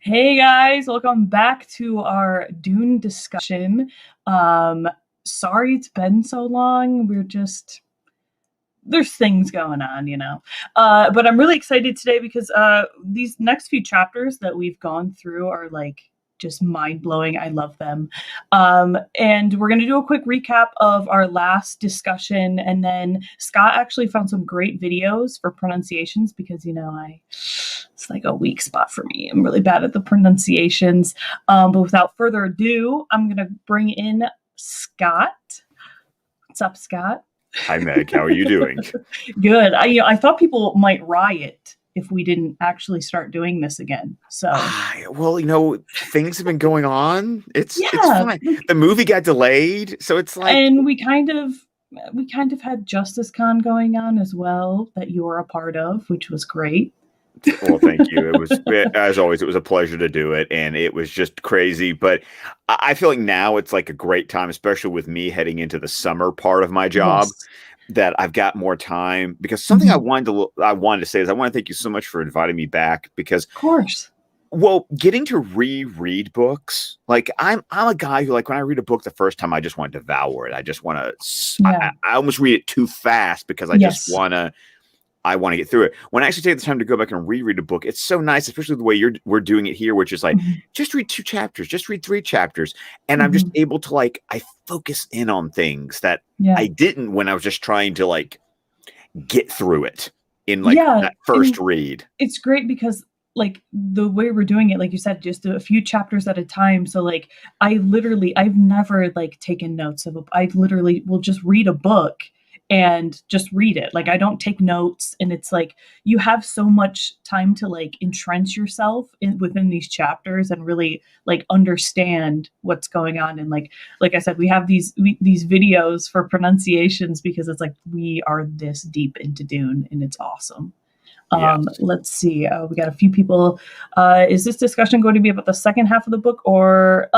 Hey guys, welcome back to our Dune discussion. Sorry it's been so long. There's things going on. But I'm really excited today because these next few chapters that we've gone through are like just mind blowing. I love them. And we're going to do a quick recap of our last discussion. And then Scott actually found some great videos for pronunciations because, it's like a weak spot for me. I'm really bad at the pronunciations. But without further ado, I'm going to bring in Scott. What's up, Scott? Hi, Meg. How are you doing? Good. I thought people might riot if we didn't actually start doing this again. So, well, things have been going on. It's yeah, fine. The movie got delayed, so it's like, and we kind of had Justice Con going on as well that you're a part of, which was great. well, thank you. It was, as always, it was a pleasure to do it, and it was just crazy. But I feel like now it's like a great time, especially with me heading into the summer part of my job. Yes. That I've got more time because something I wanted to say is I want to thank you so much for inviting me back because, of course, well, getting to reread books, like I'm a guy who, like, when I read a book the first time, I just want to devour it. I just want to, I almost read it too fast because I just I want to get through it. When I actually take the time to go back and reread a book, it's so nice, especially the way we're doing it here, which is like, just read 2 chapters, just read 3 chapters. And I'm just able to, like, I focus in on things that I didn't when I was just trying to, like, get through it in, like, that first read. It's great because, like, the way we're doing it, like you said, just a few chapters at a time. So, like, I've never, like, taken notes I literally will just read a book and just read it. Like, I don't take notes, and it's like you have so much time to, like, entrench yourself within these chapters and really, like, understand what's going on. And like I said, we have these videos for pronunciations because it's like we are this deep into Dune, and it's awesome. Let's see. We got a few people. Is this discussion going to be about the second half of the book, or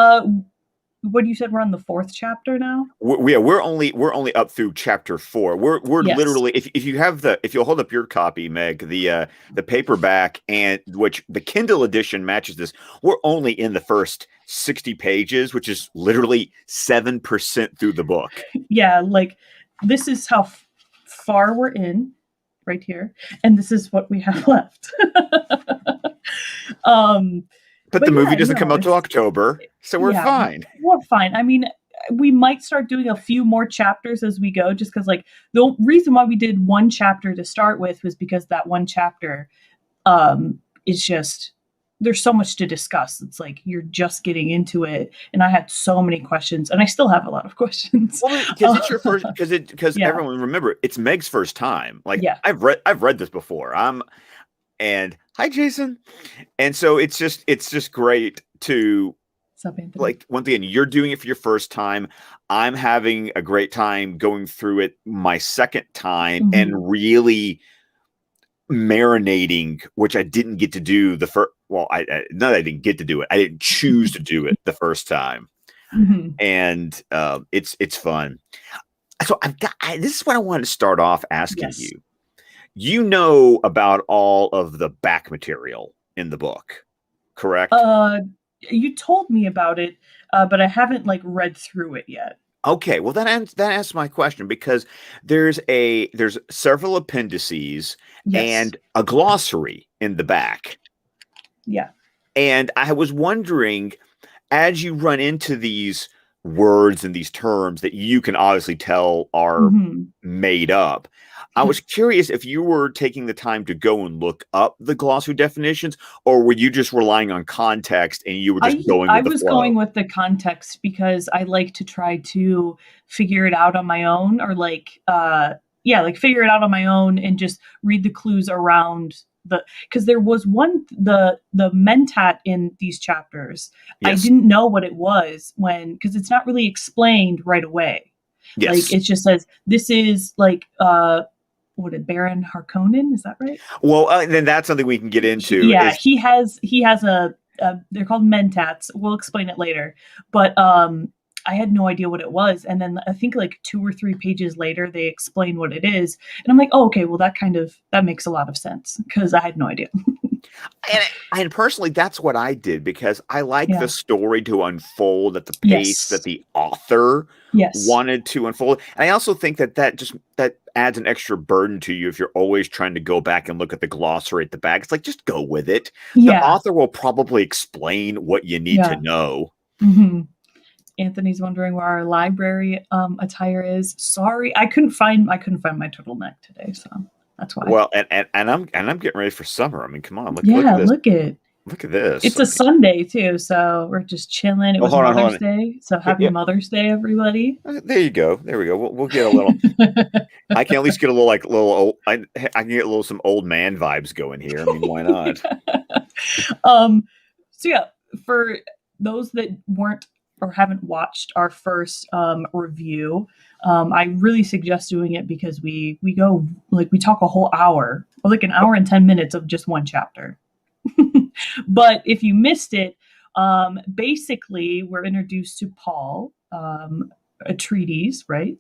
what you said? We're on the 4th chapter now. We're only up through chapter 4. We're literally, if you'll hold up your copy, Meg, the paperback, and which the Kindle edition matches this. We're only in the first 60 pages, which is literally 7% through the book. Yeah, like, this is how far we're in right here, and this is what we have left. But the movie doesn't come out till October, so we're fine. We're fine. I mean, we might start doing a few more chapters as we go, just because, like, the reason why we did 1 chapter to start with was because that 1 chapter is just, there's so much to discuss. It's like you're just getting into it, and I had so many questions, and I still have a lot of questions. Well, because it's your first, because everyone, remember, it's Meg's first time. Like, I've read this before. And hi, Jason. And so it's just great to, like, once again, you're doing it for your first time. I'm having a great time going through it my second time and really marinating, which I didn't get to do the first. Well, not that I didn't get to do it. I didn't choose to do it the first time. And it's fun. So this is what I wanted to start off asking you. You know about all of the back material in the book, correct? You told me about it, but I haven't, like, read through it yet. Okay, well, that answers my question, because there's several appendices and a glossary in the back. Yeah. And I was wondering, as you run into these words and these terms that you can obviously tell are made up, I was curious if you were taking the time to go and look up the glossary definitions, or were you just relying on context and you were just going with the flow? I was going with the context because I like to try to figure it out on my own, or figure it out on my own and just read the clues around because there was the mentat in these chapters. I didn't know what it was because it's not really explained right away. Like, it just says this is like Baron Harkonnen, is that right? Well, then that's something we can get into. He has they're called mentats. We'll explain it later. But I had no idea what it was. And then I think like 2 or 3 pages later, they explain what it is. And I'm like, oh, okay, well, that makes a lot of sense because I had no idea. And personally, that's what I did, because I like the story to unfold at the pace that the author wanted to unfold. And I also think that that adds an extra burden to you if you're always trying to go back and look at the glossary at the back. It's like, just go with it. The author will probably explain what you need to know. Mm-hmm. Anthony's wondering where our library attire is. Sorry, I couldn't find my turtleneck today, so that's why. Well, and I'm getting ready for summer. I mean, come on, look at this. Look at this. It's a Sunday too, so we're just chilling. It was Mother's Day, so happy Mother's Day, everybody. There you go. There we go. We'll get a little. I can at least get a little old. I can get some old man vibes going here. I mean, why not? So yeah, for those that weren't or haven't watched our first review, I really suggest doing it, because we go, like, we talk a whole hour, or like an hour and 10 minutes of just one chapter. But if you missed it, basically we're introduced to Paul Atreides, right?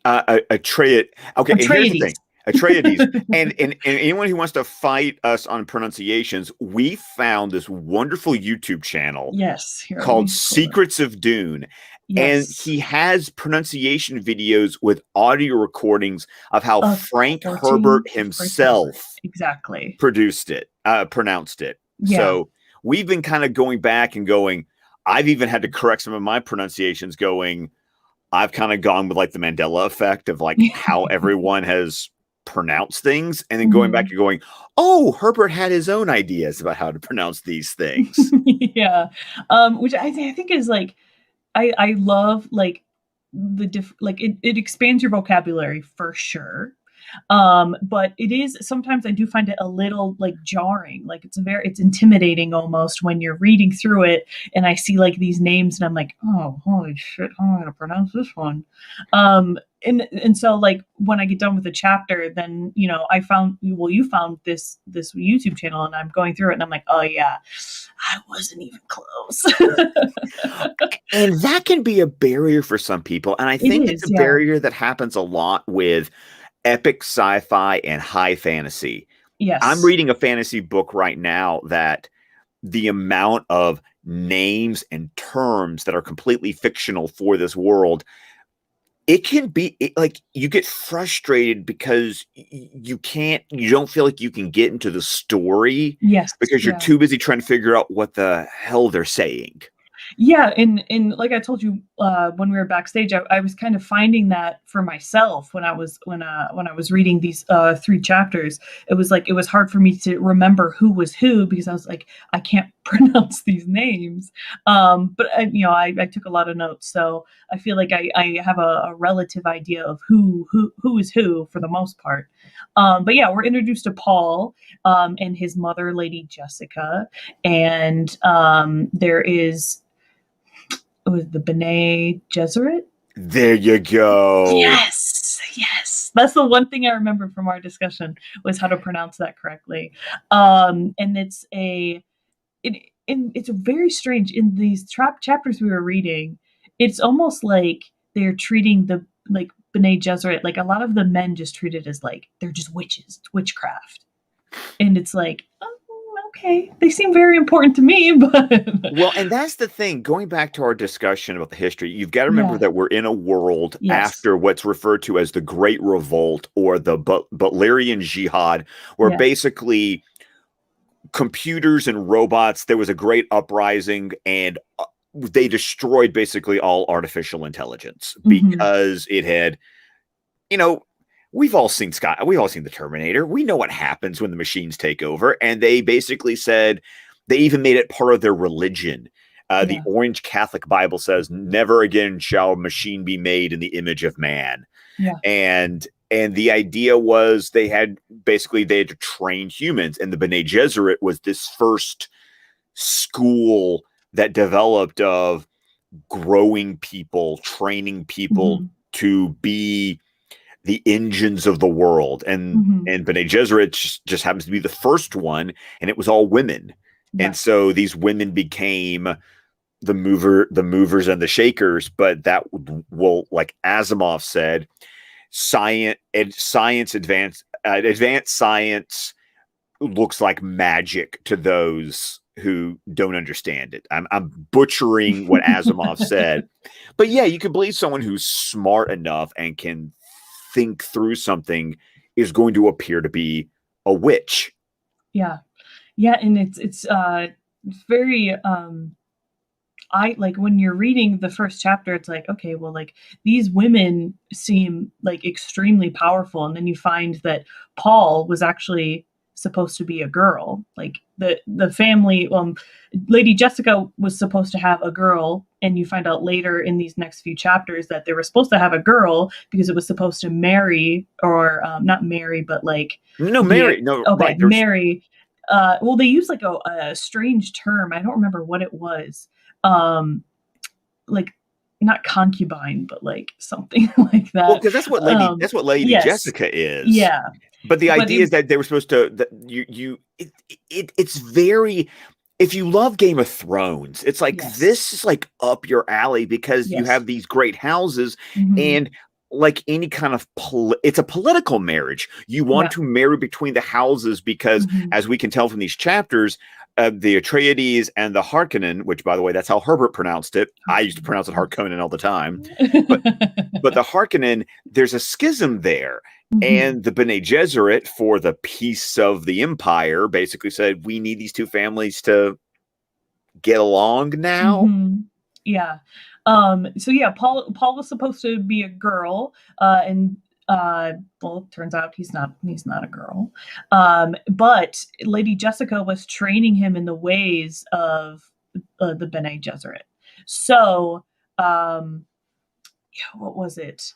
Atreides. Okay, Atreides. Here's the thing. Atreides. and anyone who wants to fight us on pronunciations, we found this wonderful YouTube channel called Secrets of Dune. And he has pronunciation videos with audio recordings of how Frank Herbert himself pronounced it. Yeah. So we've been kind of going back and going, I've even had to correct some of my pronunciations, going, I've kind of gone with like the Mandela effect of like how everyone has pronounced things, and then going back and going, oh, Herbert had his own ideas about how to pronounce these things. Which I think is like, I love, like, it expands your vocabulary for sure. But it is, sometimes I do find it a little like jarring. Like, it's intimidating almost when you're reading through it and I see like these names and I'm like, oh, holy shit, how am I gonna pronounce this one? And so, like, when I get done with the chapter, then, you know, you found this YouTube channel, and I'm going through it and I'm like, oh yeah, I wasn't even close. And that can be a barrier for some people. And I think it's a barrier that happens a lot with epic sci-fi and high fantasy. Yes. I'm reading a fantasy book right now that the amount of names and terms that are completely fictional for this world, it can be like, you get frustrated because you don't feel like you can get into the story. Yes. Because you're too busy trying to figure out what the hell they're saying. Yeah, and like I told you when we were backstage, I was kind of finding that for myself when I was reading these 3 chapters. It was like, it was hard for me to remember who was who, because I was like, I can't pronounce these names. But I took a lot of notes, so I feel like I have a relative idea of who is who for the most part. But yeah, we're introduced to Paul and his mother, Lady Jessica, and there is. It was the Bene Gesserit. There you go. Yes. That's the one thing I remember from our discussion, was how to pronounce that correctly. And it's very strange in these chapters we were reading. It's almost like they're treating the Bene Gesserit, like a lot of the men just treat it as like they're just witches, it's witchcraft, and it's like, okay, they seem very important to me, but well, and that's the thing. Going back to our discussion about the history, you've got to remember that we're in a world after what's referred to as the Great Revolt, or the Butlerian Jihad, where basically computers and robots, there was a great uprising, and they destroyed basically all artificial intelligence because it had, we've all seen the Terminator. We know what happens when the machines take over. And they basically said, they even made it part of their religion. The Orange Catholic Bible says, never again shall a machine be made in the image of man. Yeah. And the idea was they had to train humans. And the Bene Gesserit was this first school that developed of growing people, training people to be the engines of the world, and Bene Gesserit just happens to be the first one, and it was all women, and so these women became the movers and the shakers. But that will, like Asimov said, advanced science looks like magic to those who don't understand it. I'm butchering what Asimov said, but yeah, you can believe someone who's smart enough and can think through something is going to appear to be a witch. Yeah, and it's very I like when you're reading the first chapter, it's like, okay, well, like these women seem like extremely powerful, and then you find that Paul was actually supposed to be a girl. Like the family, Lady Jessica was supposed to have a girl, and you find out later in these next few chapters that they were supposed to have a girl because it was supposed to marry, or not marry, but like marry. No, okay, right, marry. Well, they use like a strange term. I don't remember what it was. Like not concubine, but like something like that. Well, because that's what Lady yes. Jessica is. Yeah. But the idea is that they were supposed to, it's very, if you love Game of Thrones, it's like, this is like up your alley because you have these great houses and like any kind of, it's a political marriage. You want to marry between the houses because as we can tell from these chapters, the Atreides and the Harkonnen, which by the way, that's how Herbert pronounced it. I used to pronounce it Harkonnen all the time, but the Harkonnen, there's a schism there. And the Bene Gesserit, for the peace of the empire, basically said, we need these two families to get along now. Yeah. So yeah, Paul was supposed to be a girl, and well, it turns out he's not a girl. But Lady Jessica was training him in the ways of the Bene Gesserit. So, what was it?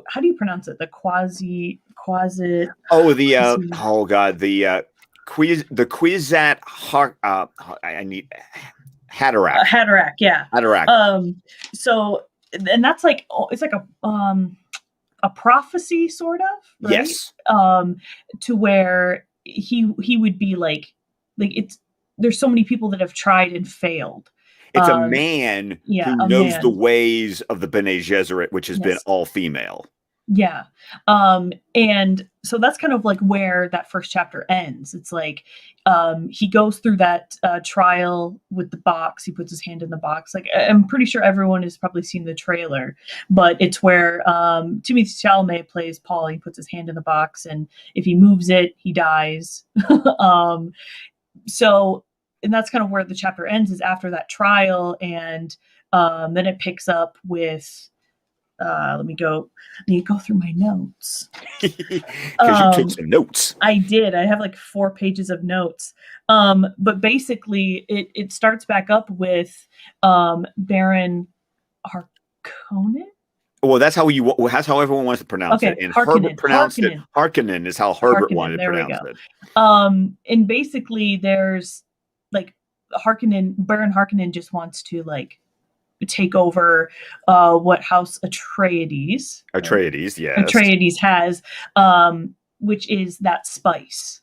How do you pronounce it? The quasit. Oh, oh god, the Kwisatz I need Haderach. Haderach, yeah. Haderach. So, and that's like, it's like a prophecy sort of, right? Yes. To where he would be like there's so many people that have tried and failed. It's a man who knows the ways of the Bene Gesserit, which has been all female. Yeah. And so that's kind of like where that first chapter ends. It's like, he goes through that trial with the box. He puts his hand in the box. Like, I'm pretty sure everyone has probably seen the trailer, but it's where Timothée Chalamet plays Paul. He puts his hand in the box, and if he moves it, he dies. So, and that's kind of where the chapter ends, is after that trial. And then it picks up with, let me go through my notes. Because you took some notes. I did. I have like 4 pages of notes. But basically it starts back up with Baron Harkonnen. Well, that's how everyone wants to pronounce it. And Herbert pronounced it. Harkonnen is how Herbert wanted to pronounce it. And basically there's like Baron Harkonnen just wants to like take over what House Atreides has, which is that spice.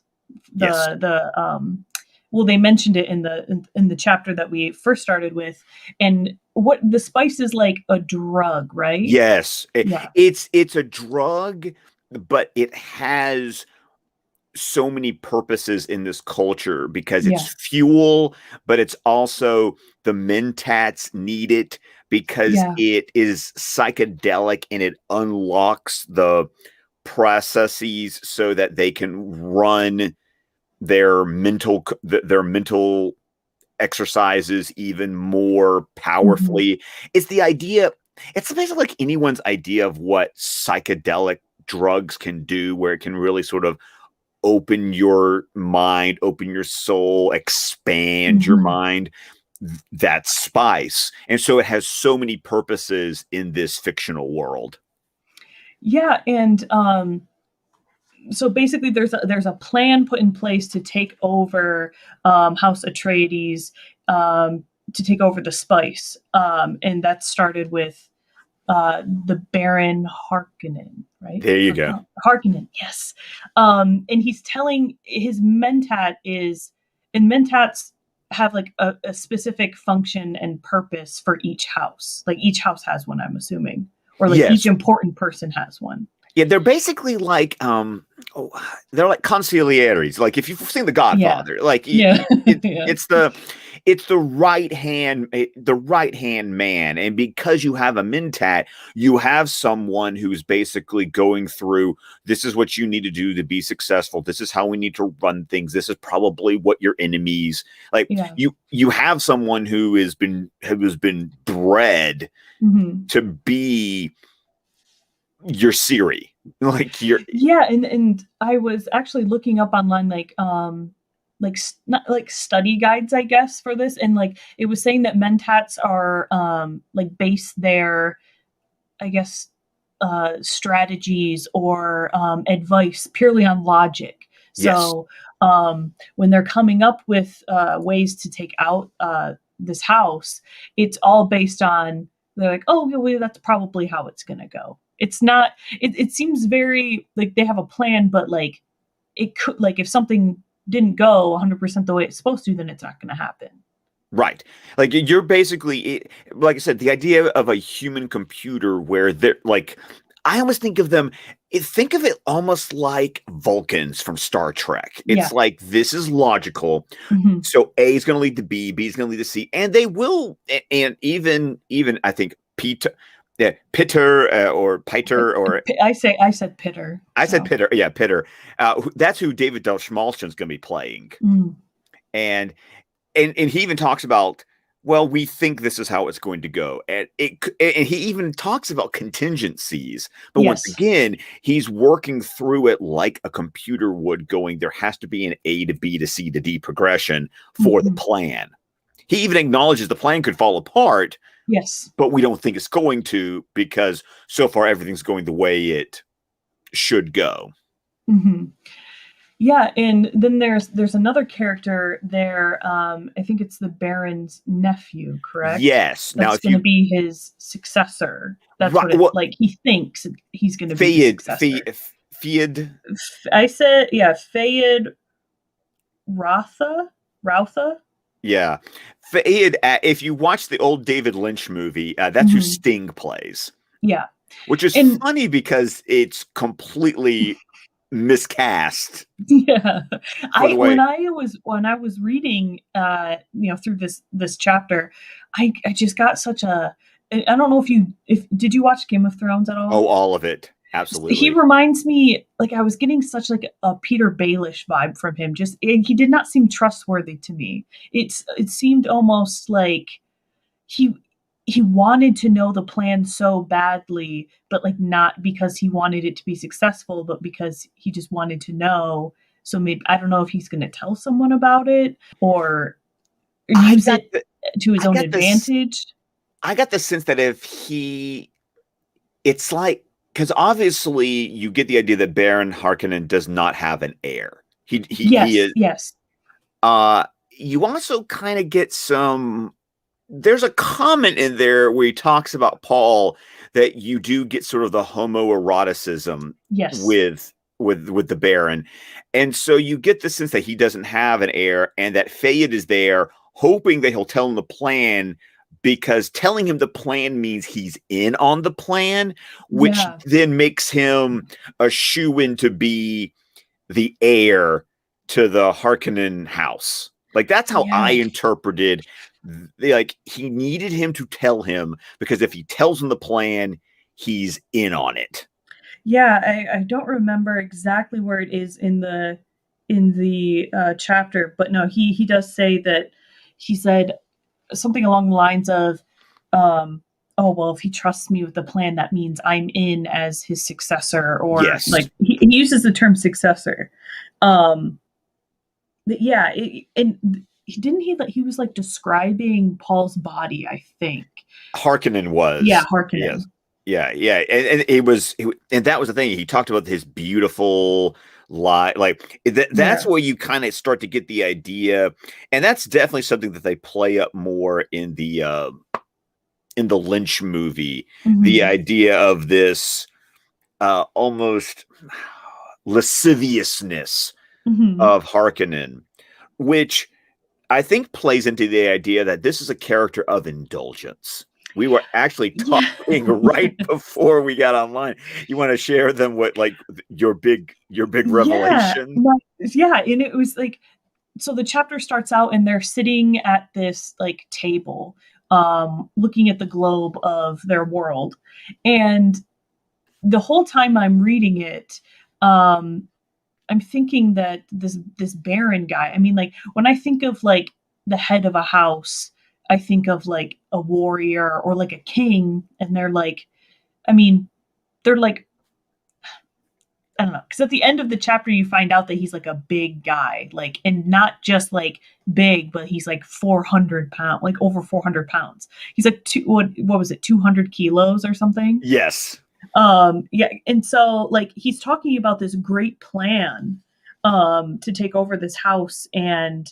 Well, they mentioned it in the chapter that we first started with, and what the spice is like a drug, right? Yes, it's a drug, but it has so many purposes in this culture because it's fuel, but it's also the mentats need it because it is psychedelic and it unlocks the processes so that they can run their mental exercises even more powerfully. It's the idea. It's basically like anyone's idea of what psychedelic drugs can do, where it can really sort of open your mind, open your soul, expand your mind. That spice. And so it has so many purposes in this fictional world. Yeah. And so basically there's a plan put in place to take over House Atreides, to take over the spice. And that started with the Baron Harkonnen, right? There you go. Harkonnen, yes. And he's telling his mentat and mentats have like a specific function and purpose for each house. Like each house has one, I'm assuming, or like each important person has one. Yeah, they're basically like they're like consiglieres. Like if you've seen The Godfather, like it's the right hand man, and because you have a mentat, you have someone who's basically going through, this is what you need to do to be successful. This is how we need to run things. This is probably what your enemies like. You have someone who has been bred to be your Siri, like your and I was actually looking up online not like study guides, I guess, for this, and like it was saying that mentats are like base their, I guess, strategies or advice purely on logic. So when they're coming up with ways to take out this house, it's all based on, they're like, oh, well, that's probably how it's going to go. It's not, it seems very like they have a plan, but like it could, like if something didn't go 100% the way it's supposed to, then it's not going to happen. Right. Like you're basically, like I said, the idea of a human computer where they're like, I almost think of them, think of it almost like Vulcans from Star Trek. It's like, this is logical. So A is going to lead to B, B is going to lead to C, and they will, and even I think Pitter or Piter, or I said Pitter. I said Pitter. Yeah, Pitter. That's who David Dastmalchian's going to be playing. And he even talks about, well, we think this is how it's going to go. And he even talks about contingencies. But once again, he's working through it like a computer would, going, there has to be an A to B to C to D progression for the plan. He even acknowledges the plan could fall apart. Yes. But we don't think it's going to, because so far everything's going the way it should go. Yeah, and then there's another character there. I think it's the Baron's nephew, correct? Yes. That's going to be his successor. That's like he thinks he's going to be his successor. Fayed. I said, Fayed Rautha. Yeah, Fayed. If you watch the old David Lynch movie, that's who Sting plays. Yeah, which is funny because it's completely miscast. Yeah, when I was reading, through this chapter, I just got such a. I don't know if did you watch Game of Thrones at all? Oh, all of it. Absolutely. He reminds me, like, I was getting such like a Peter Baelish vibe from him. He did not seem trustworthy to me. It seemed almost like he wanted to know the plan so badly, but like not because he wanted it to be successful, but because he just wanted to know. So maybe, I don't know if he's going to tell someone about it or use it to his own advantage. I got the sense that it's like, because obviously you get the idea that Baron Harkonnen does not have an heir. He is. Yes. You also kind of get there's a comment in there where he talks about Paul, that you do get sort of the homoeroticism with the Baron. And so you get the sense that he doesn't have an heir, and that Fayed is there hoping that he'll tell him the plan, because telling him the plan means he's in on the plan, which then makes him a shoo-in to be the heir to the Harkonnen house. Like, that's how I interpreted, like, he needed him to tell him, because if he tells him the plan, he's in on it. Yeah, I don't remember exactly where it is in the chapter, but no, he does say that. He said something along the lines of, oh, well, if he trusts me with the plan, that means I'm in as his successor, or like he uses the term successor. And he was like describing Paul's body, I think. Harkonnen was. Yeah, Harkonnen. Yeah. And that was the thing. He talked about his beautiful like that's where you kind of start to get the idea, and that's definitely something that they play up more in the Lynch movie. The idea of this almost lasciviousness of Harkonnen, which I think plays into the idea that this is a character of indulgence. We were actually talking right before we got online. You want to share them what like your big revelation? And it was like, so the chapter starts out and they're sitting at this like table, looking at the globe of their world. And the whole time I'm reading it, I'm thinking that this Baron guy, I mean, like when I think of like the head of a house, I think of like a warrior or like a king, and they're like, I mean, they're like, I don't know, because at the end of the chapter you find out that he's like a big guy, like, and not just like big, but he's like 400 pounds, like over 400 pounds. He's like what was it, 200 kilos or something? Yes. Yeah, and so like he's talking about this great plan to take over this house, and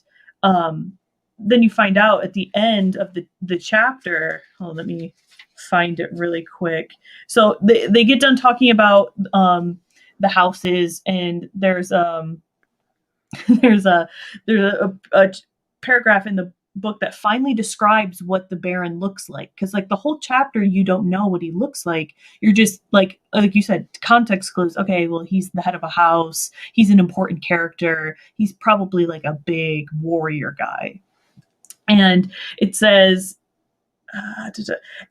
then you find out at the end of the chapter. Oh, let me find it really quick. So they get done talking about the houses, and there's there's a paragraph in the book that finally describes what the Baron looks like, because like the whole chapter you don't know what he looks like. You're just like you said, context clues. Okay, well, he's the head of a house, he's an important character, he's probably like a big warrior guy. And it says,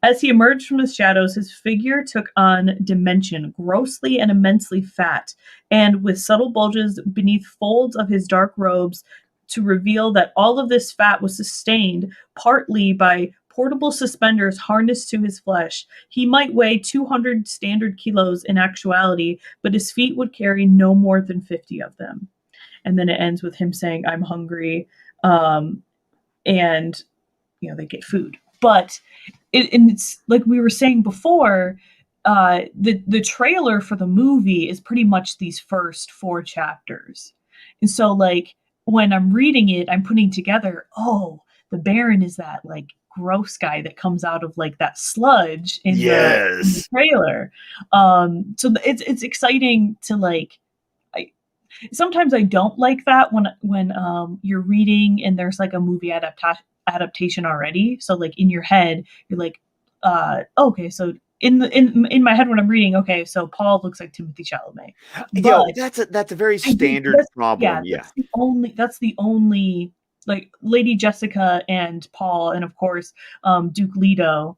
as he emerged from the shadows, his figure took on dimension, grossly and immensely fat, and with subtle bulges beneath folds of his dark robes to reveal that all of this fat was sustained partly by portable suspenders harnessed to his flesh. He might weigh 200 standard kilos in actuality, but his feet would carry no more than 50 of them. And then it ends with him saying, "I'm hungry," and they get food. But it's like we were saying before, the trailer for the movie is pretty much these first 4 chapters. And so like when I'm reading it, I'm putting together, oh, the Baron is that like gross guy that comes out of like that sludge in the trailer. So it's exciting to like, sometimes I don't like that when you're reading and there's like a movie adaptation already. So like in your head, you're like, okay, so in my head when I'm reading, okay, so Paul looks like Timothy Chalamet. That's a very standard problem. Yeah, that's the only like Lady Jessica and Paul, and of course Duke Leto,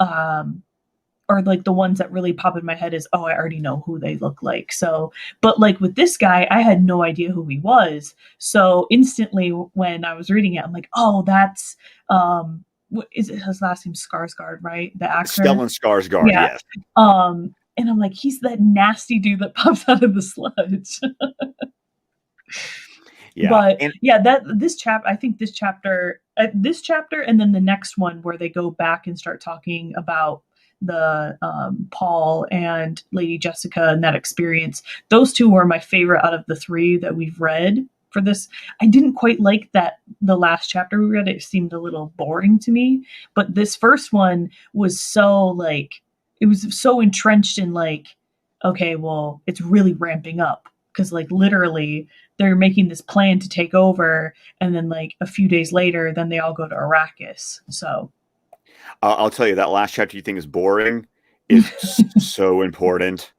are like the ones that really pop in my head is, oh, I already know who they look like. So, but like with this guy, I had no idea who he was. So instantly when I was reading it, I'm like, oh, that's, what is it? His last name Skarsgård, right? The actor. Stellan Skarsgård, yes. And I'm like, he's that nasty dude that pops out of the sludge. Yeah. But I think this chapter, and then the next one where they go back and start talking about the Paul and Lady Jessica and that experience. Those 2 were my favorite out of the 3 that we've read for this. I didn't quite like that the last chapter we read, it seemed a little boring to me, but this first one was so like, it was so entrenched in like, okay, well, it's really ramping up, because like literally they're making this plan to take over, and then like a few days later, then they all go to Arrakis. So I'll tell you, that last chapter you think is boring is so important.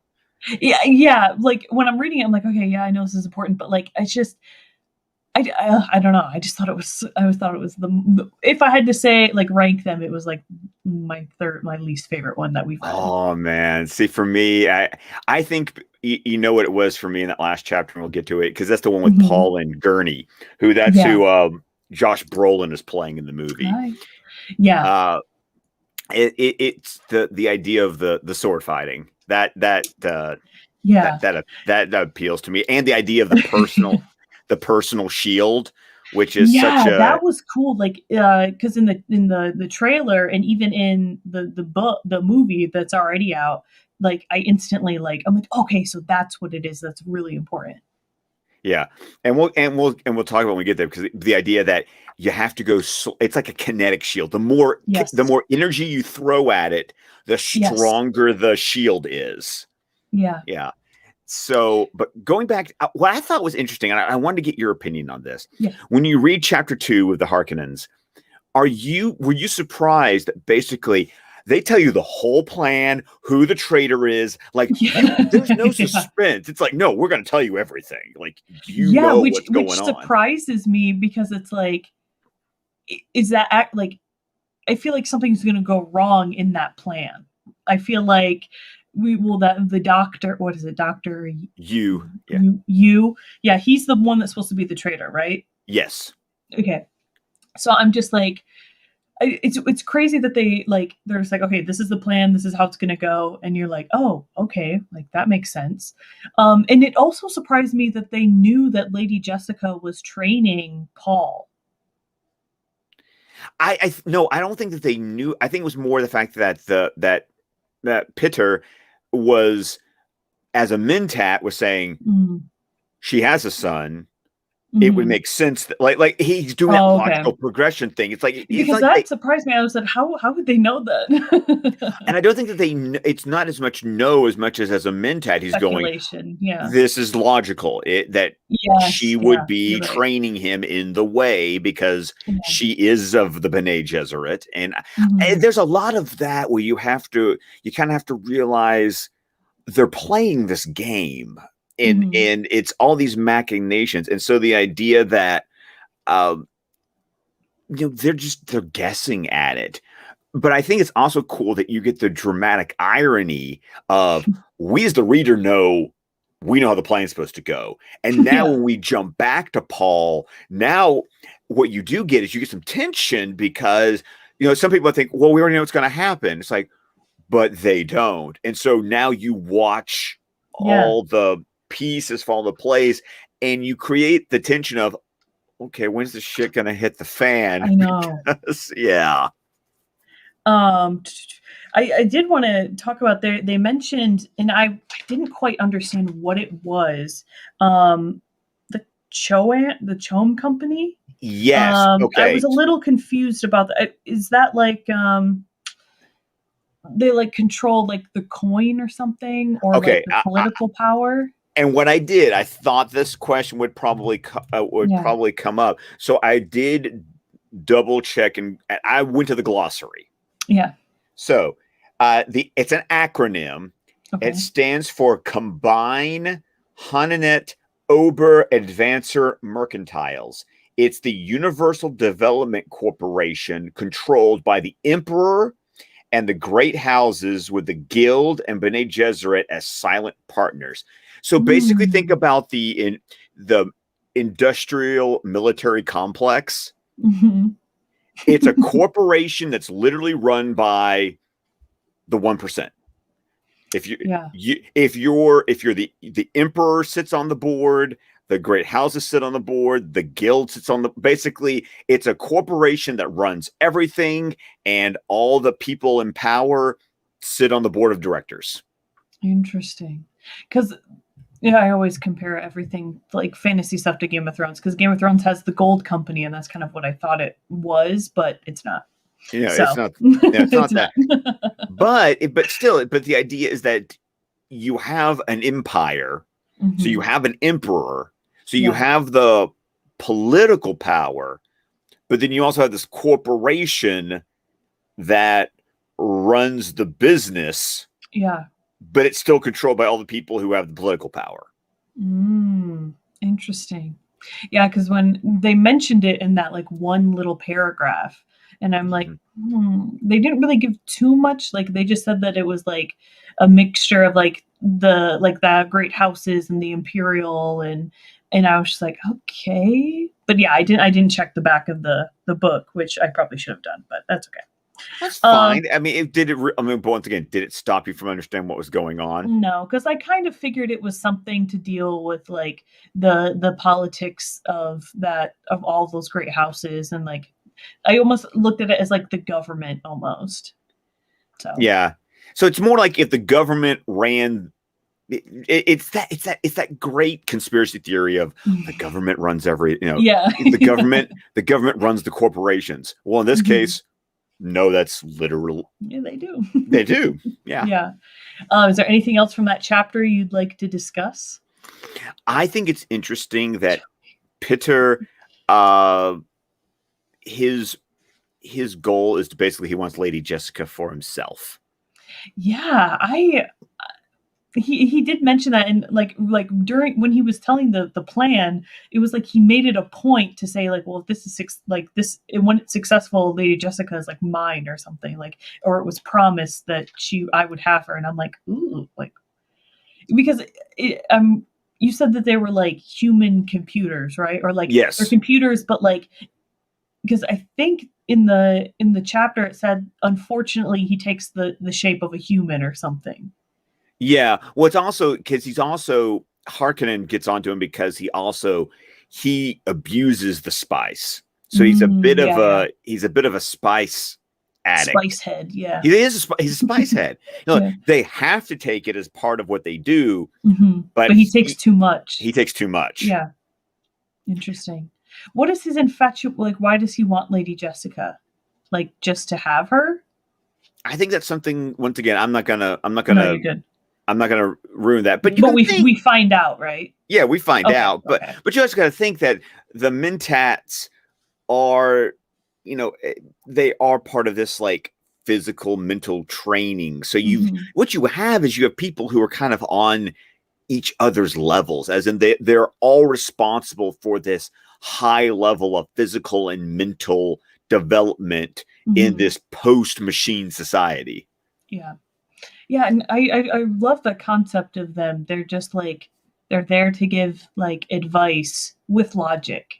Yeah. Like when I'm reading it, I'm like, okay, yeah, I know this is important, but like, it's just, I don't know. I just thought it was. I always thought it was the. If I had to say like rank them, it was like my least favorite one that we've read. Oh man, see, for me, I think you know what it was for me in that last chapter, and we'll get to it because that's the one with Paul and Gurney, who Josh Brolin is playing in the movie. Right. Yeah. It's the idea of the sword fighting that appeals to me, and the idea of the personal shield, which is such a, that was cool. Like because in the trailer, and even in the movie that's already out, like I instantly I'm like, okay, so that's what it is. That's really important. Yeah, and we'll talk about when we get there, because the idea that you have to go, it's like a kinetic shield. The more energy you throw at it, the stronger the shield is. Yeah. So, but going back, what I thought was interesting, and I wanted to get your opinion on this. Yeah. When you read chapter 2 of the Harkonnens, were you surprised that basically They tell you the whole plan, who the traitor is. Like, there's no suspense. It's like, no, we're going to tell you everything. Like, you know what's going on. Which surprises me because it's like, is that like, I feel like something's going to go wrong in that plan. I feel like the doctor, what is it? Dr. You. Yeah, he's the one that's supposed to be the traitor, right? Yes. Okay. So I'm just like, it's crazy that they're just like, okay, this is the plan, this is how it's gonna go, and you're like, oh, okay, like that makes sense. And it also surprised me that they knew that Lady Jessica was training Paul. No, I don't think that they knew. I think it was more the fact that that Peter was, as a mentat, was saying she has a son. It would make sense that, like he's doing that logical progression thing. It's like, because that surprised me. I was like, how would they know that? And I don't think that it's not as much as a mentat. He's going, this is logical. That she would be training him in the way because she is of the Bene Gesserit. And there's a lot of that where you kind of have to realize they're playing this game. And it's all these machinations. And so the idea that they're guessing at it. But I think it's also cool that you get the dramatic irony of, we as the reader we know how the plan's supposed to go. And now when we jump back to Paul, now what you do get is you get some tension because, some people think, well, we already know what's going to happen. It's like, but they don't. And so now you watch all the pieces fall into place, and you create the tension of, okay, when's the shit gonna hit the fan? I know. I did want to talk about they mentioned, and I didn't quite understand what it was, the CHOAM company. Yes. Okay. I was a little confused about that. Is that like they like control like the coin or something, or like the political power? And what I did, I thought this question would probably come up. So I did double check, and I went to the glossary. Yeah. So it's an acronym. Okay. It stands for Combine Hannenet Ober Advancer Mercantiles. It's the Universal Development Corporation controlled by the Emperor and the great houses, with the Guild and Bene Gesserit as silent partners. So basically, think about the industrial military complex. It's a corporation that's literally run by the 1%. If you're the Emperor sits on the board, the great houses sit on the board, the Guild sits on basically, it's a corporation that runs everything, and all the people in power sit on the board of directors. Interesting. Because I always compare everything like fantasy stuff to Game of Thrones, because Game of Thrones has the Gold Company, and that's kind of what I thought it was, but it's not. It's not. It's not that. But the idea is that you have an empire, so you have an emperor, so you have the political power, but then you also have this corporation that runs the business. Yeah. But it's still controlled by all the people who have the political power. Interesting. Yeah, because when they mentioned it in that like one little paragraph, and I'm like, they didn't really give too much. Like, they just said that it was like a mixture of like the great houses and the imperial, and I was just like, okay. But yeah, I didn't check the back of the book, which I probably should have done, but that's okay. That's fine. I mean, once again, did it stop you from understanding what was going on? No, because I kind of figured it was something to deal with like the politics of all those great houses, and like I almost looked at it as like the government almost. So yeah, so it's more like if the government ran. It's that great conspiracy theory of the government runs the government runs the corporations. Well, in this case. No, that's literal. Yeah, they do. They do. Yeah. Yeah. Is there anything else from that chapter you'd like to discuss? I think it's interesting that Peter, his goal is to basically he wants Lady Jessica for himself. Yeah, he did mention that, and like during when he was telling the plan, it was like he made it a point to say like, well, if this is when it's successful, Lady Jessica is like mine or something, like, or it was promised that I would have her, and I'm like, ooh, like, because you said that they were like human computers, right? Or like yes, they're computers, but like, because I think in the chapter it said, unfortunately, he takes the shape of a human or something. Yeah. Well, it's also because Harkonnen gets onto him because he abuses the spice. So he's a bit of a spice addict. Spice head, yeah. He's a spice head. They have to take it as part of what they do, but he takes too much. He takes too much. Yeah. Interesting. What is his infatuation? Like, why does he want Lady Jessica? Like, just to have her? I think that's something. Once again, I'm not gonna. No, you're good. I'm not gonna ruin that. But we find out, right? Yeah, we find out. But you also got to think that the Mentats are, they are part of this like physical mental training. So what you have is you have people who are kind of on each other's levels, as in they're all responsible for this high level of physical and mental development in this post-machine society. Yeah. Yeah, and I love the concept of them. They're just like, they're there to give like advice with logic.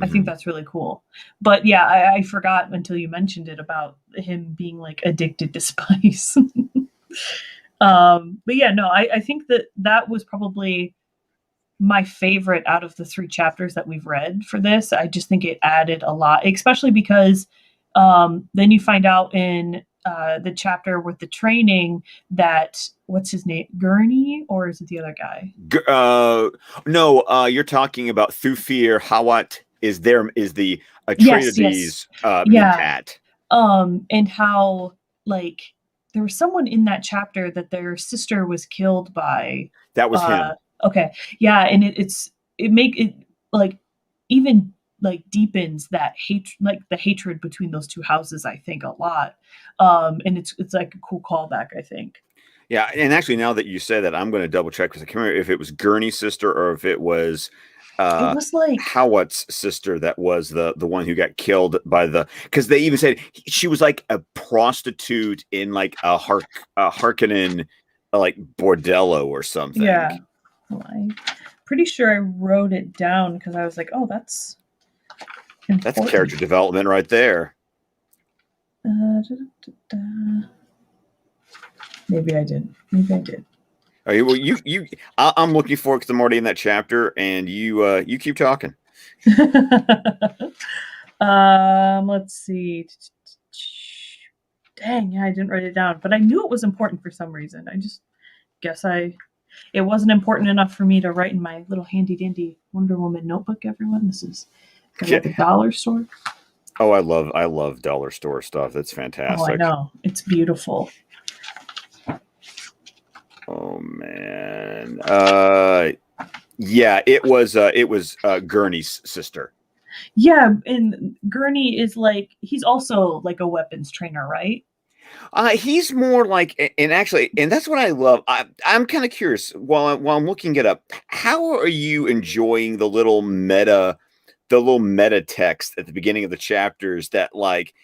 I think that's really cool. But yeah, I forgot until you mentioned it about him being like addicted to spice. But yeah, no, I think that was probably my favorite out of the 3 chapters that we've read for this. I just think it added a lot, especially because then you find out in the chapter with the training that, what's his name, Gurney, or is it the other guy? No, you're talking about Thufir Hawat is the Atreides Mentat. And how like there was someone in that chapter that their sister was killed by. That was him. Okay. Yeah, and it like even like deepens that hatred, like the hatred between those 2 houses, I think, a lot. And it's like a cool callback, I think. Yeah, and actually now that you say that, I'm going to double check because I can't remember if it was Gurney's sister or if it was like Hawat's sister that was the one who got killed by because they even said she was like a prostitute in like a Harkonnen like bordello or something. Yeah. Well, I'm pretty sure I wrote it down because I was like, oh, that's important. That's character development right there. Maybe I did. All right, well, I'm looking forward because I'm already in that chapter, and you keep talking. Let's see. Dang, yeah, I didn't write it down, but I knew it was important for some reason. I just guess it wasn't important enough for me to write in my little handy dandy Wonder Woman notebook. Everyone, this is at the dollar store. Oh, I love dollar store stuff. That's fantastic. Oh, I know, it's beautiful. Oh man, yeah, it was Gurney's sister. Yeah, and Gurney is like, he's also like a weapons trainer, right? He's more like, and that's what I love. I'm kind of curious while I'm looking it up. How are you enjoying the little meta text at the beginning of the chapters that like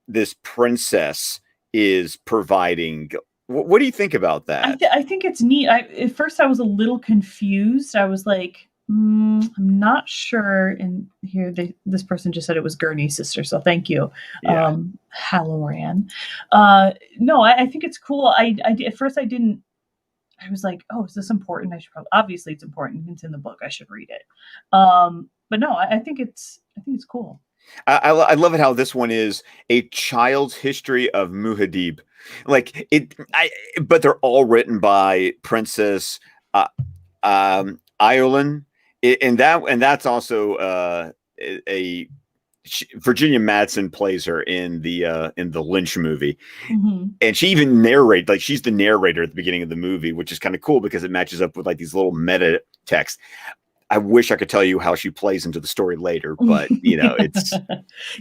this princess is providing? What do you think about that? I think it's neat. At first I was a little confused. I was like, I'm not sure. And here this person just said it was Gurney's sister, so thank you. Yeah. Halloran. No, I think it's cool. I at first I didn't. I was like, oh, is this important? I should obviously it's important. It's in the book. I should read it. But no, I think it's cool. I love it how this one is a child's history of Muad'Dib. Like but they're all written by Princess Irulan, and that's also Virginia Madsen plays her in the Lynch movie, and she even narrates, like she's the narrator at the beginning of the movie, which is kind of cool because it matches up with like these little meta texts. I wish I could tell you how she plays into the story later, but you know, it's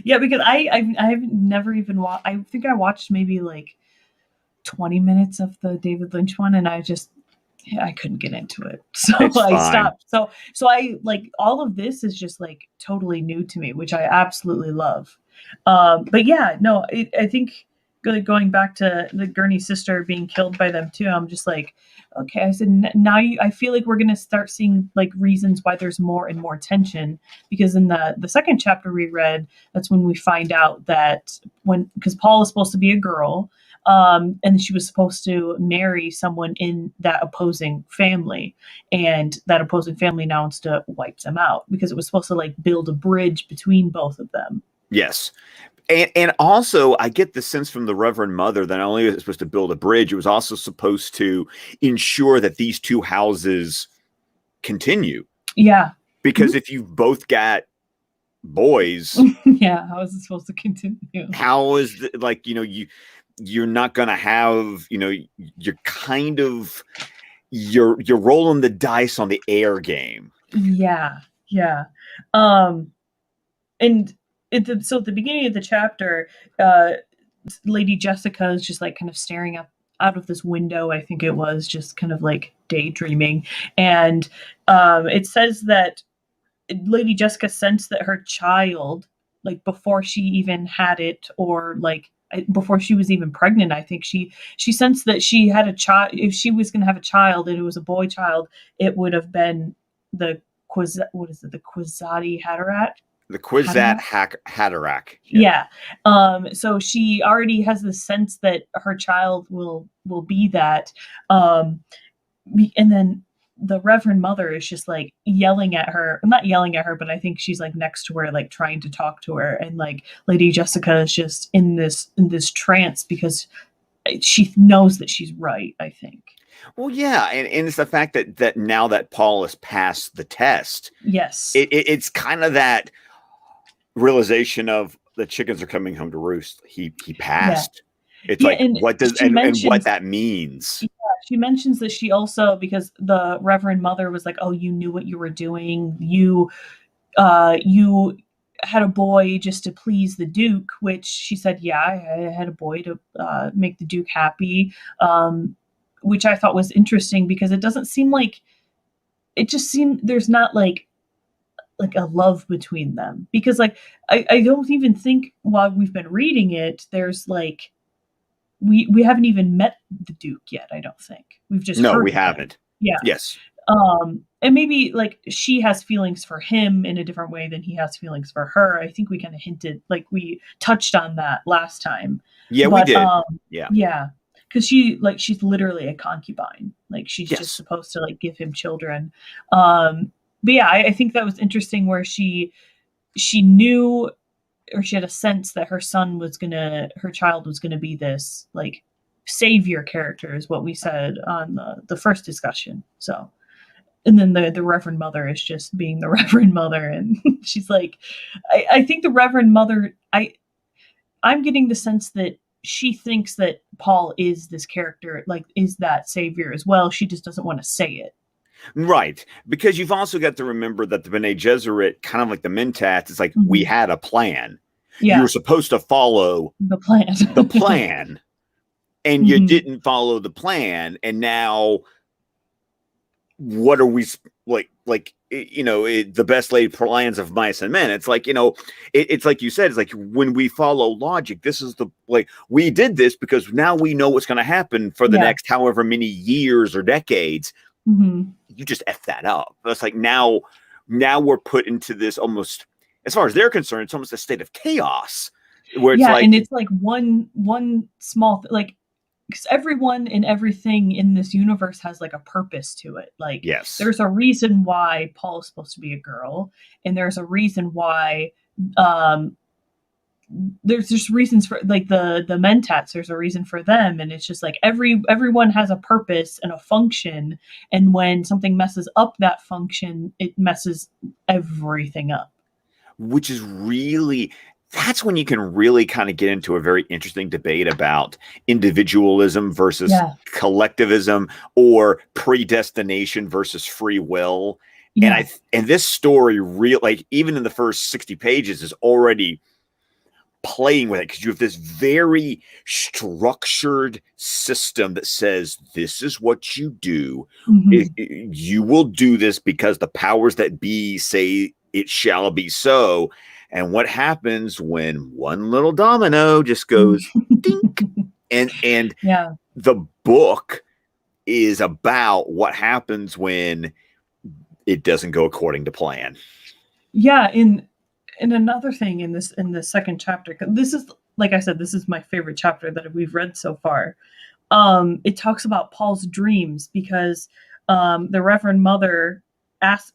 yeah, because I've never even watched. I think I watched maybe like 20 minutes of the David Lynch one, and I couldn't get into it, so I stopped. So I like all of this is just like totally new to me, which I absolutely love. But yeah, no, I think going back to the Gurney's sister being killed by them too, I'm just like, okay, I said now I feel like we're gonna start seeing like reasons why there's more and more tension, because in the second chapter we read, that's when we find out that because Paul is supposed to be a girl, and she was supposed to marry someone in that opposing family, and that opposing family now wants to wipe them out because it was supposed to like build a bridge between both of them. Yes. And also, I get the sense from the Reverend Mother that not only was it supposed to build a bridge, it was also supposed to ensure that these two houses continue. Yeah. Because if you've both got boys, yeah, how is it supposed to continue? How is it, like, you know, you're not going to have, you know, you're kind of you're rolling the dice on the air game. Yeah. Yeah. And so at the beginning of the chapter, Lady Jessica is just like kind of staring up out of this window. I think it was just kind of like daydreaming. And it says that Lady Jessica sensed that her child, like before she even had it, or like before she was even pregnant, I think she sensed that she had a child. If she was going to have a child and it was a boy child, it would have been the Kwisatz Haderach. The Kwisatz Haderach. Yeah. So she already has the sense that her child will be that. And then the Reverend Mother is just like yelling at her. Not yelling at her, but I think she's like next to her, like trying to talk to her. And like Lady Jessica is just in this trance because she knows that she's right, I think. Well, yeah, and it's the fact that now that Paul has passed the test, yes, it's kind of that realization of the chickens are coming home to roost. He passed. Yeah. It's like what does and what that means. Yeah, she mentions that she also, because the Reverend Mother was like, "Oh, you knew what you were doing. You had a boy just to please the Duke," which she said, "Yeah, I had a boy to make the Duke happy." Which I thought was interesting because it doesn't seem like it just seemed there's not like a love between them, because like I don't even think while we've been reading it there's like we haven't even met the Duke yet. I don't think we've just we haven't. Yeah. Yes. And maybe like she has feelings for him in a different way than he has feelings for her. I think we kind of hinted, like we touched on that last time. Yeah, we did. Yeah. Because she's literally a concubine. Like she's just supposed to like give him children. But yeah, I think that was interesting where she knew, or she had a sense that her child was gonna be this like savior character, is what we said on the first discussion. So, and then the Reverend Mother is just being the Reverend Mother, and she's like, I think the Reverend Mother, I'm getting the sense that she thinks that Paul is this character, like is that savior as well. She just doesn't want to say it. Right. Because you've also got to remember that the Bene Gesserit, kind of like the Mentats, it's like we had a plan. Yeah. You were supposed to follow the plan. And you didn't follow the plan. And now what are we like, you know, the best laid plans of mice and men. It's like, you know, it's like you said, it's like when we follow logic, this is we did this because now we know what's going to happen for the next however many years or decades. You just F that up. It's like now we're put into this almost, as far as they're concerned, it's almost a state of chaos where it's and it's like one small like, because everyone and everything in this universe has like a purpose to it. Like, there's a reason why Paul is supposed to be a girl, and there's a reason why there's just reasons for like the Mentats. There's a reason for them, and it's just like everyone has a purpose and a function, and when something messes up that function, it messes everything up. Which is really, that's when you can really kind of get into a very interesting debate about individualism versus collectivism, or predestination versus free will. Yeah. And this story like even in the first 60 pages is already playing with it, because you have this very structured system that says this is what you do. You will do this because the powers that be say it shall be so. And what happens when one little domino just goes dink, and the book is about what happens when it doesn't go according to plan. Yeah, and another thing in the second chapter, this is, like I said, this is my favorite chapter that we've read so far. It talks about Paul's dreams, because the Reverend Mother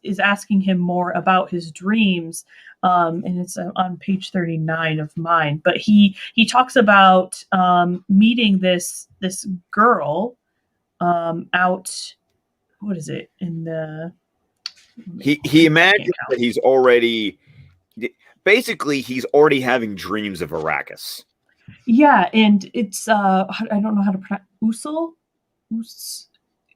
is asking him more about his dreams, and it's on page 39 of mine. But he talks about meeting this girl out. What is it in the? He imagines that he's already having dreams of Arrakis. Yeah, and it's I don't know how to pronounce Usul.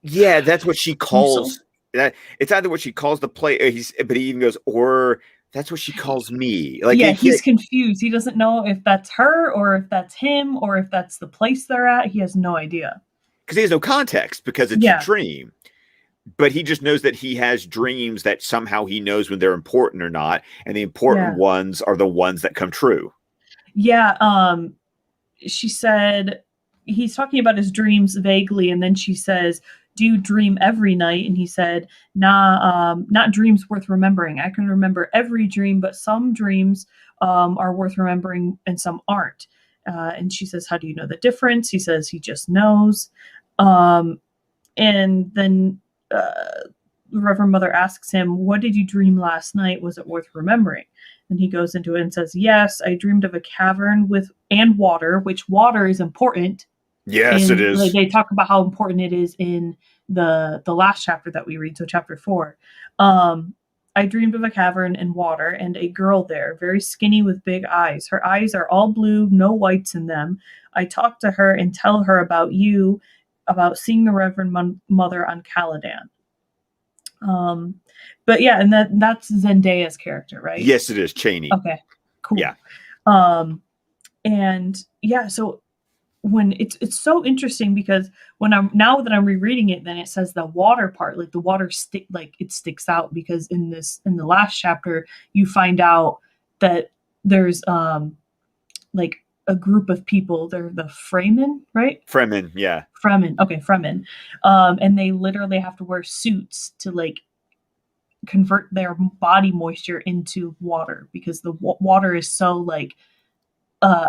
Yeah, that's what she calls that. It's either what she calls the play. But he even goes, or that's what she calls me. Like, yeah, he's confused. He doesn't know if that's her or if that's him or if that's the place they're at. He has no idea, because he has no context, because it's a dream. But he just knows that he has dreams that somehow he knows when they're important or not, and the important ones are the ones that come true. Yeah. She said he's talking about his dreams vaguely, and then she says, "Do you dream every night?" And he said, "Nah, not dreams worth remembering. I can remember every dream, but some dreams are worth remembering and some aren't." And she says, "How do you know the difference?" He says he just knows. And then the Reverend Mother asks him, "What did you dream last night? Was it worth remembering?" And he goes into it and says, "Yes, I dreamed of a cavern and water," which water is important. Yes, it is. They talk about how important it is in the last chapter that we read, so chapter 4. I dreamed of a cavern and water and a girl there, very skinny with big eyes. Her eyes are all blue, no whites in them. I talk to her and tell her about you, about seeing the Reverend Mother on Caladan. But yeah, and that's Zendaya's character, right? Yes, it is. Cheney. Okay, cool. Yeah. And yeah, so when it's so interesting, because now that I'm rereading it, then it says the water part, like the water sticks out, because in the last chapter you find out that there's like a group of people. They're the Fremen, right? Fremen, yeah. Fremen. Okay, Fremen. And they literally have to wear suits to like convert their body moisture into water, because the water is so like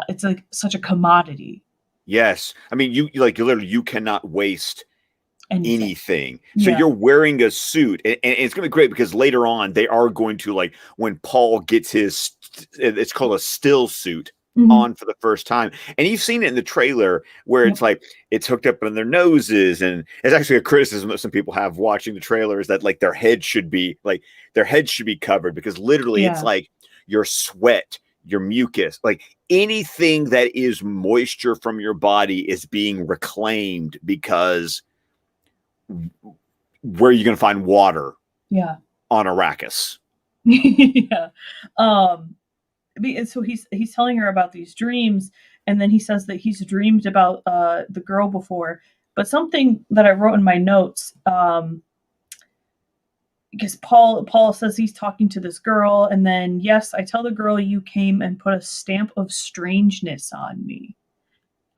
it's like such a commodity. Yes. I mean, you literally, you cannot waste anything. So you're wearing a suit, and it's going to be great, because later on they are going to, like, when Paul gets it's called a still suit on for the first time. And you've seen it in the trailer where it's like, it's hooked up in their noses. And it's actually a criticism that some people have watching the trailer, is that like their head should be covered, because literally it's like your sweat, your mucus, like anything that is moisture from your body is being reclaimed, because where are you going to find water on Arrakis? So he's telling her about these dreams, and then he says that he's dreamed about the girl before. But something that I wrote in my notes, because Paul says he's talking to this girl, and then, "Yes, I tell the girl you came and put a stamp of strangeness on me."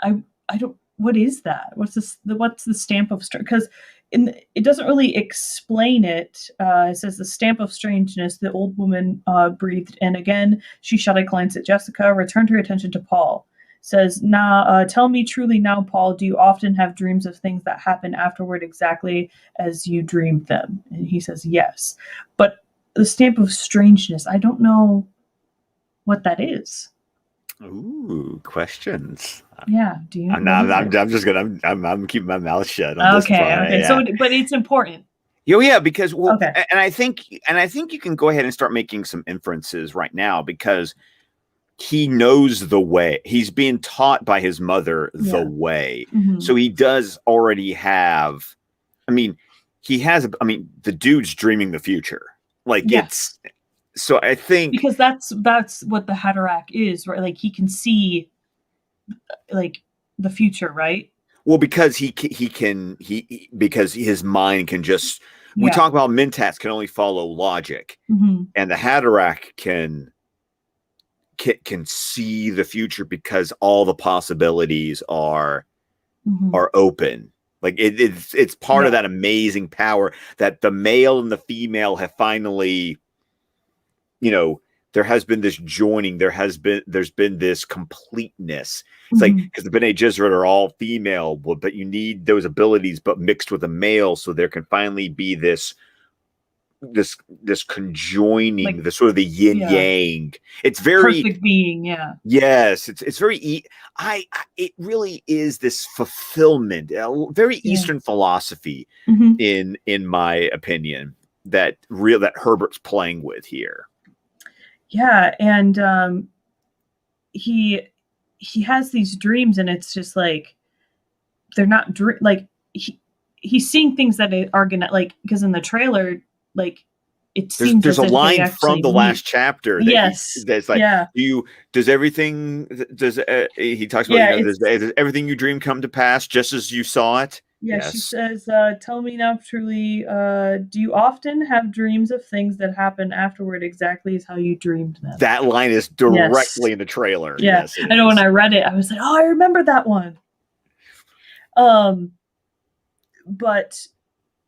I don't. What is that? What's this? What's the stamp of strange? Because it doesn't really explain it. It says the stamp of strangeness. The old woman breathed, and again she shot a glance at Jessica, returned her attention to Paul. Says, "Nah, tell me truly now, Paul. Do you often have dreams of things that happen afterward exactly as you dreamed them?" And he says, "Yes." But the stamp of strangeness, I don't know what that is. Ooh, questions. Yeah. Do you? I'm keeping my mouth shut on this one. Okay. Yeah. So, but it's important. Yeah, because and I think you can go ahead and start making some inferences right now, because he knows the way. He's being taught by his mother the way. So he does already have. I mean, he has, I mean, the dude's dreaming the future. Like yes. So I think because that's what the Haderach is, right? Like he can see like the future, right? Well, because because his mind can just. We Yeah. talk about Mentats can only follow logic, and the Haderach can see the future because all the possibilities are open. Like it's part of that amazing power that the male and the female have finally, there has been this joining. There's been this completeness. It's like, because the Bene Gesserit are all female, but you need those abilities, but mixed with a male, so there can finally be this conjoining, like, the sort of the yin yang. It's very perfect being. Yeah. Yes, it's very. It really is this fulfillment, very Eastern philosophy, in my opinion, that Herbert's playing with here. Yeah, and he has these dreams, and it's just like they're not like he's seeing things that are gonna, like, because in the trailer, like, it seems there's a line from the last chapter that that's like, does everything he talks about, does everything you dream come to pass just as you saw it? Yeah, yes. She says, tell me now truly, do you often have dreams of things that happen afterward exactly as how you dreamed them? That line is directly in the trailer. Yeah. Yes, I know when I read it, I was like, oh, I remember that one. But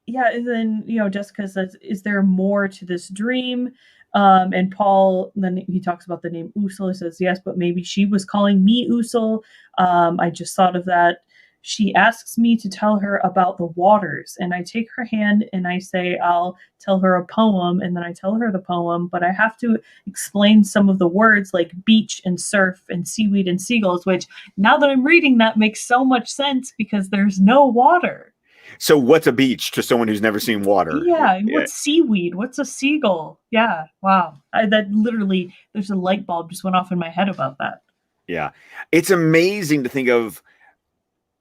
yeah, and then, Jessica says, is there more to this dream? And Paul, then he talks about the name Usul. He says, yes, but maybe she was calling me Usul. I just thought of that. She asks me to tell her about the waters, and I take her hand and I say, I'll tell her a poem, and then I tell her the poem, but I have to explain some of the words like beach and surf and seaweed and seagulls, which now that I'm reading that makes so much sense because there's no water. So what's a beach to someone who's never seen water? Yeah. What's seaweed? What's a seagull? Yeah. Wow. That literally, there's a light bulb just went off in my head about that. Yeah. It's amazing to think of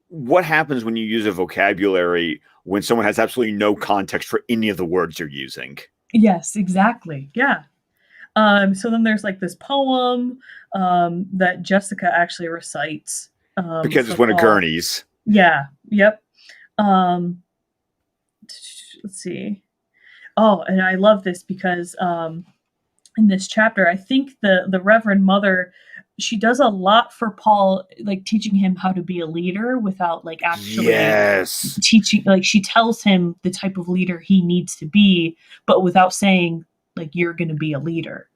what happens when you use a vocabulary when someone has absolutely no context for any of the words you're using. Yes, exactly. Yeah. So then there's like this poem that Jessica actually recites. Because it's one of Gurney's. Yeah. Yep. Let's see. Oh, and I love this because in this chapter, I think the Reverend Mother, she does a lot for Paul, like teaching him how to be a leader without like actually teaching. Like she tells him the type of leader he needs to be, but without saying like, you're going to be a leader.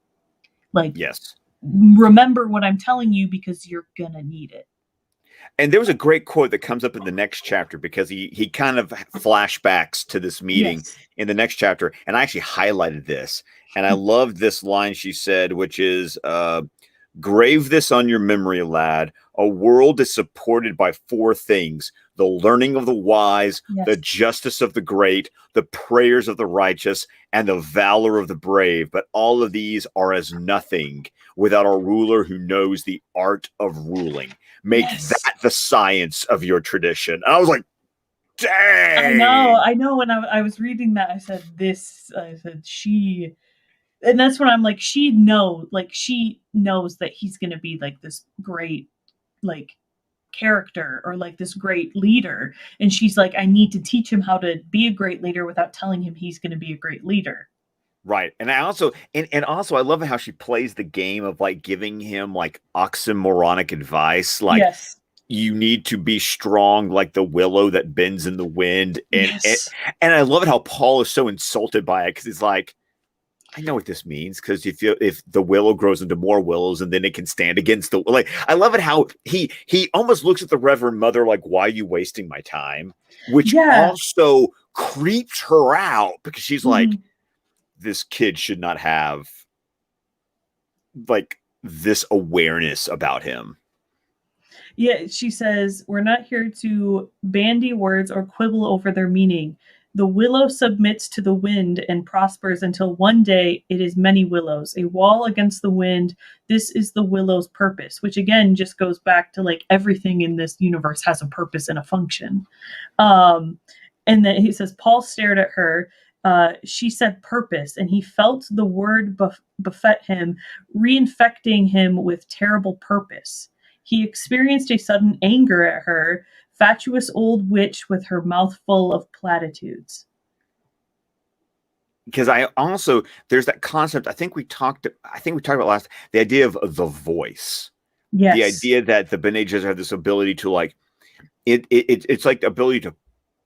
Like, yes, remember what I'm telling you because you're going to need it. And there was a great quote that comes up in the next chapter because he kind of flashbacks to this meeting in the next chapter. And I actually highlighted this. And I loved this line she said, which is, grave this on your memory, lad. A world is supported by four things: the learning of the wise, the justice of the great, the prayers of the righteous, and the valor of the brave. But all of these are as nothing without a ruler who knows the art of ruling. Make that the science of your tradition. And I was like, dang. I know. When I was reading that, I said, she, and that's when I'm like, she knows that he's going to be like this great, like, character or like this great leader. And she's like, I need to teach him how to be a great leader without telling him he's going to be a great leader. Right. And I also, and also I love how she plays the game of like giving him like oxymoronic advice. Like, you need to be strong like the willow that bends in the wind. And and I love it how Paul is so insulted by it because he's like, I know what this means, because if the willow grows into more willows and then it can stand against the, like, I love it how he almost looks at the Reverend Mother like, why are you wasting my time? Which also creeps her out because she's like, this kid should not have like this awareness about him. Yeah, she says, we're not here to bandy words or quibble over their meaning. The willow submits to the wind and prospers until one day it is many willows, a wall against the wind. This is the willow's purpose, which again just goes back to like everything in this universe has a purpose and a function. And then he says, Paul stared at her. She said purpose, and he felt the word buffet him, reinfecting him with terrible purpose. He experienced a sudden anger at her, fatuous old witch with her mouth full of platitudes. Because there's that concept. I think we talked about last, the idea of the voice. Yes. The idea that the Bene Gesserit have this ability to like, it's like the ability to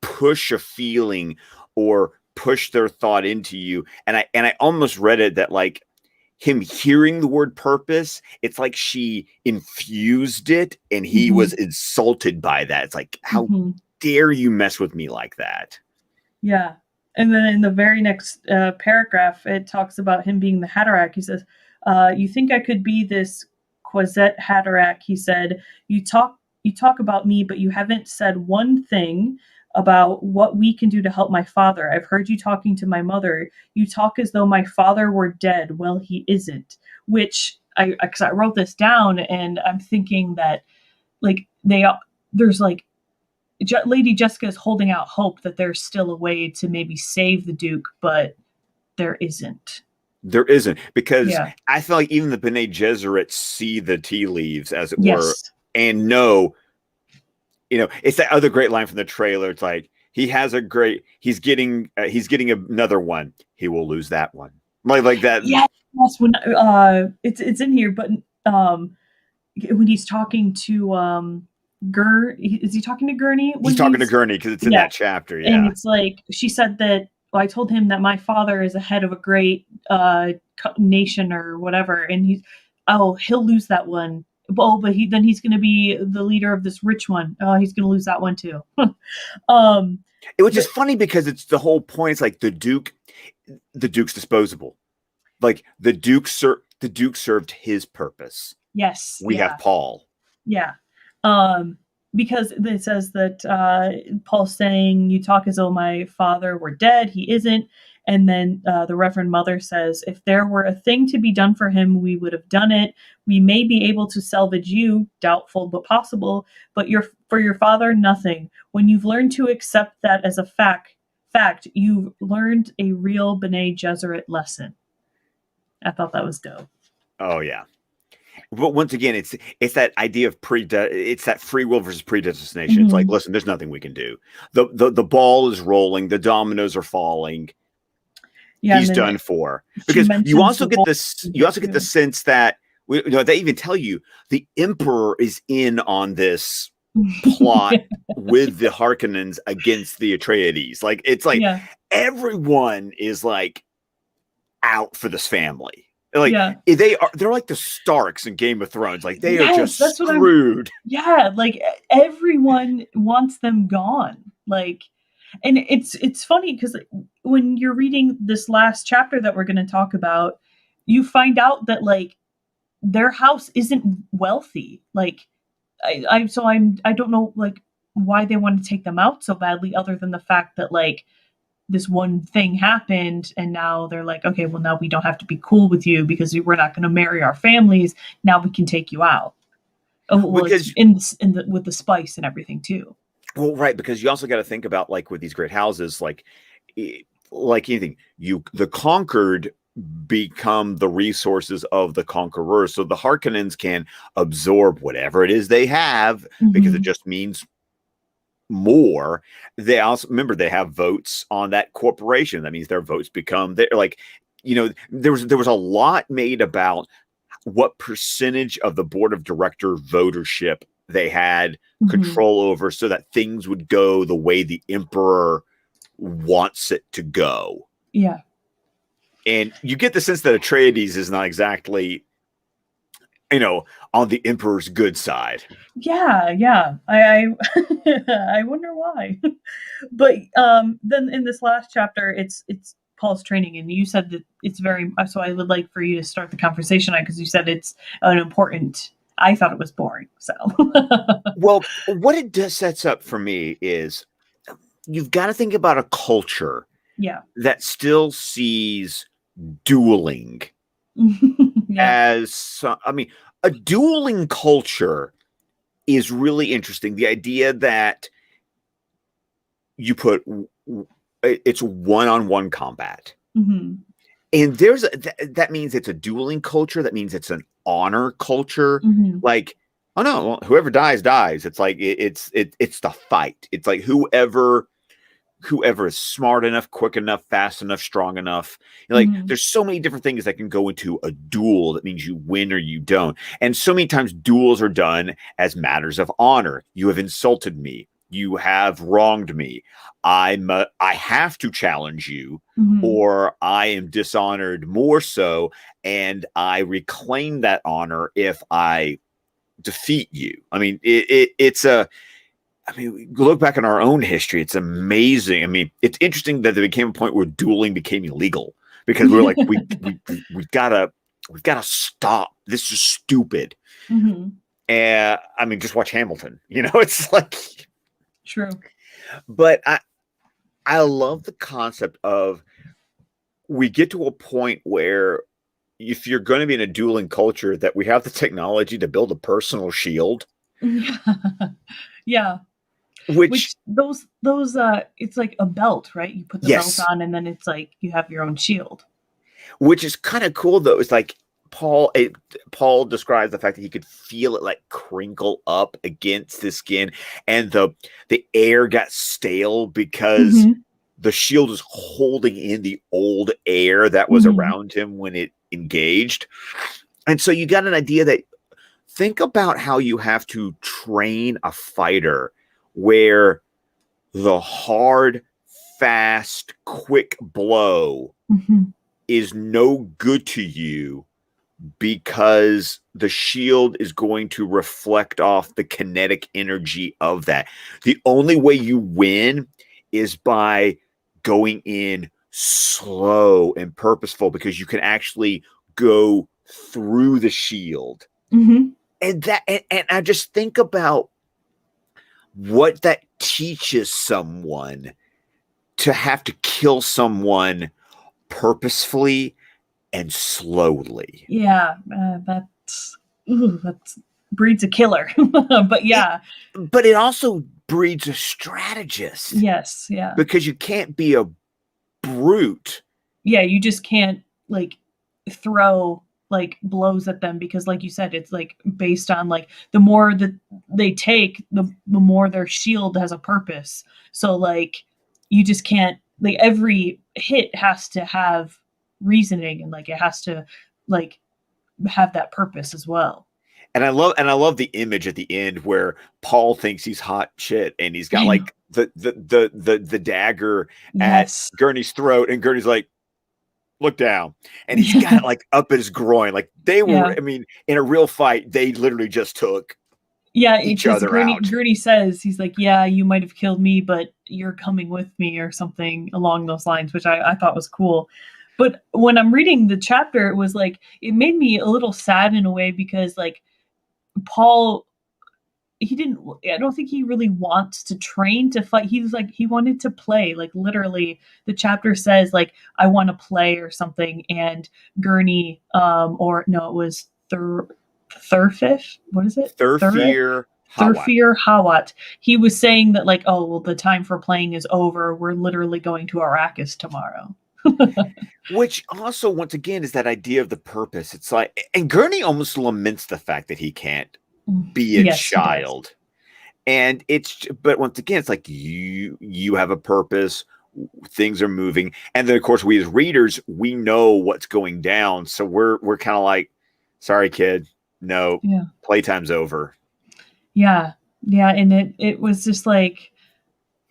push a feeling or push their thought into you. And I almost read it that like him hearing the word purpose, it's like she infused it and he was insulted by that. It's like, how dare you mess with me like that? Yeah. And then in the very next paragraph, it talks about him being the Hatterack. He says, you think I could be this Quasette Hatterack? He said, you talk about me, but you haven't said one thing about what we can do to help my father. I've heard you talking to my mother. You talk as though my father were dead. Well, he isn't. Which because I wrote this down, and I'm thinking that like there's like Lady Jessica is holding out hope that there's still a way to maybe save the Duke, but there isn't. There isn't, because I feel like even the Bene Gesserit see the tea leaves, as it were, and know, it's that other great line from the trailer. It's like, he's getting another one. He will lose that one. Like that. Yes, when it's in here, but when he's talking to is he talking to Gurney? He's talking to Gurney because it's in that chapter. Yeah. And it's like, she said that, I told him that my father is a head of a great nation or whatever. And he'll lose that one. Oh, but then he's going to be the leader of this rich one. Oh, he's going to lose that one too. Which is funny because it's the whole point. It's like the Duke's disposable. Like the Duke served his purpose. Yes. We have Paul. Yeah. Because it says that Paul's saying, you talk as though my father were dead. He isn't. And then the Reverend Mother says, if there were a thing to be done for him, we would have done it. We may be able to salvage you, doubtful but possible, but for your father, nothing. When you've learned to accept that as a fact, you've learned a real Bene Gesserit lesson. I thought that was dope. Oh, yeah. But once again, it's that idea of it's that free will versus predestination. It's like, listen, there's nothing we can do. The ball is rolling, the dominoes are falling. Yeah, he's done for. Because you also get this. You also get the sense that they even tell you the Emperor is in on this plot with the Harkonnens against the Atreides. Like, it's like everyone is like out for this family. Like they're like the Starks in Game of Thrones. Like they are just screwed. Like everyone wants them gone. Like, and it's funny because when you're reading this last chapter that we're going to talk about, you find out that like their house isn't wealthy. Like I don't know like why they want to take them out so badly, other than the fact that like this one thing happened and now they're like, okay, well now we don't have to be cool with you because we're not going to marry our families. Now we can take you out. Well, because with the spice and everything too. Well, right. Because you also got to think about like with these great houses, like anything, the conquered become the resources of the conquerors. So the Harkonnens can absorb whatever it is they have because it just means more. They also remember they have votes on that corporation. That means their votes become there. Like, there was a lot made about what percentage of the board of director votership they had control over, so that things would go the way the Emperor wants it to go. Yeah. And you get the sense that Atreides is not exactly on the Emperor's good side. Yeah. I I wonder why. But then in this last chapter, it's Paul's training, and you said that it's very. So I would like for you to start the conversation on, because you said it's an important. I thought it was boring. So well, what it sets up for me is you've got to think about a culture that still sees dueling as, a dueling culture is really interesting. The idea that you put it's one-on-one combat. Mm-hmm. And that means it's a dueling culture. That means it's an honor culture. Mm-hmm. Like, oh no, well, whoever dies dies. It's like it's the fight. It's like whoever is smart enough, quick enough, fast enough, strong enough. Like, Mm-hmm. there's so many different things that can go into a duel. That means you win or you don't. And so many times duels are done as matters of honor. You have insulted me. You have wronged me. I have to challenge you, Mm-hmm. or I am dishonored more so, and I reclaim that honor if I defeat you. I mean, look back on our own history. It's amazing. I mean, it's interesting that there became a point where dueling became illegal because we're like, we gotta stop. This is stupid. Mm-hmm. And I mean, just watch Hamilton. It's like true. But I love the concept of we get to a point where if you're going to be in a dueling culture, that we have the technology to build a personal shield. Yeah. Which those it's like a belt, right? You put the belt on and then it's like you have your own shield. Which is kind of cool though. It's like Paul describes the fact that he could feel it like crinkle up against the skin, and the air got stale because the shield is holding in the old air that was around him when it engaged. And so you got an idea that, think about how you have to train a fighter where the hard, fast, quick blow is no good to you because the shield is going to reflect off the kinetic energy of that. The only way you win is by going in slow and purposeful, because you can actually go through the shield. And I just think about what that teaches someone to have to kill someone purposefully and slowly. Yeah, that breeds a killer. But yeah. But it also breeds a strategist. Yes, yeah. Because you can't be a brute. Yeah, you just can't like throw like blows at them, because like you said, it's like based on like the more that they take, the more their shield has a purpose. So like you just can't, like every hit has to have reasoning, and like it has to like have that purpose as well. And I love the image at the end where Paul thinks he's hot shit, and he's got like the dagger at Gurney's throat, and Gurney's like, look down, and he's got it like up his groin. Like they were, I mean, in a real fight, they literally just took each other out. Gurney says, he's like, yeah, you might have killed me, but you're coming with me, or something along those lines, which I thought was cool. But when I'm reading the chapter, it was like, it made me a little sad in a way, because like Paul, I don't think he really wants to train to fight. He was like, he wanted to play. Like literally the chapter says like, I want to play or something. And Gurney, or no, it was Thurfif. What is it? Thurfir Hawat. He was saying that like, oh, well, the time for playing is over. We're literally going to Arrakis tomorrow. Which also, once again, is that idea of the purpose. It's like, and Gurney almost laments the fact that he can't be a child. And but once again, it's like you have a purpose, things are moving. And then of course we as readers, we know what's going down. So we're kind of like, sorry, kid, no, playtime's over. Yeah. Yeah. And it was just like,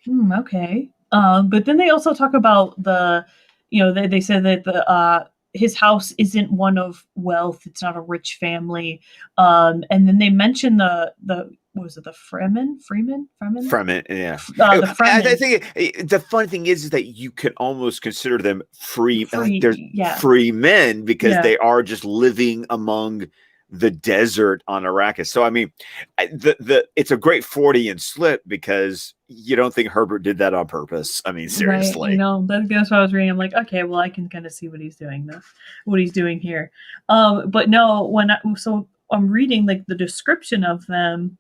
okay. But then they also talk about they said that his house isn't one of wealth. It's not a rich family. And then they mention the what was it? The Fremen, yeah. The Fremen. I think the funny thing is that you can almost consider them free. Like they're free men, because they are just living among the desert on Arrakis. So I mean, it's a great Freudian slip, because you don't think Herbert did that on purpose. I mean, seriously. Right, that's what I was reading. I'm like, okay, well, I can kind of see what he's doing though, what he's doing here. But no, I'm reading like the description of them.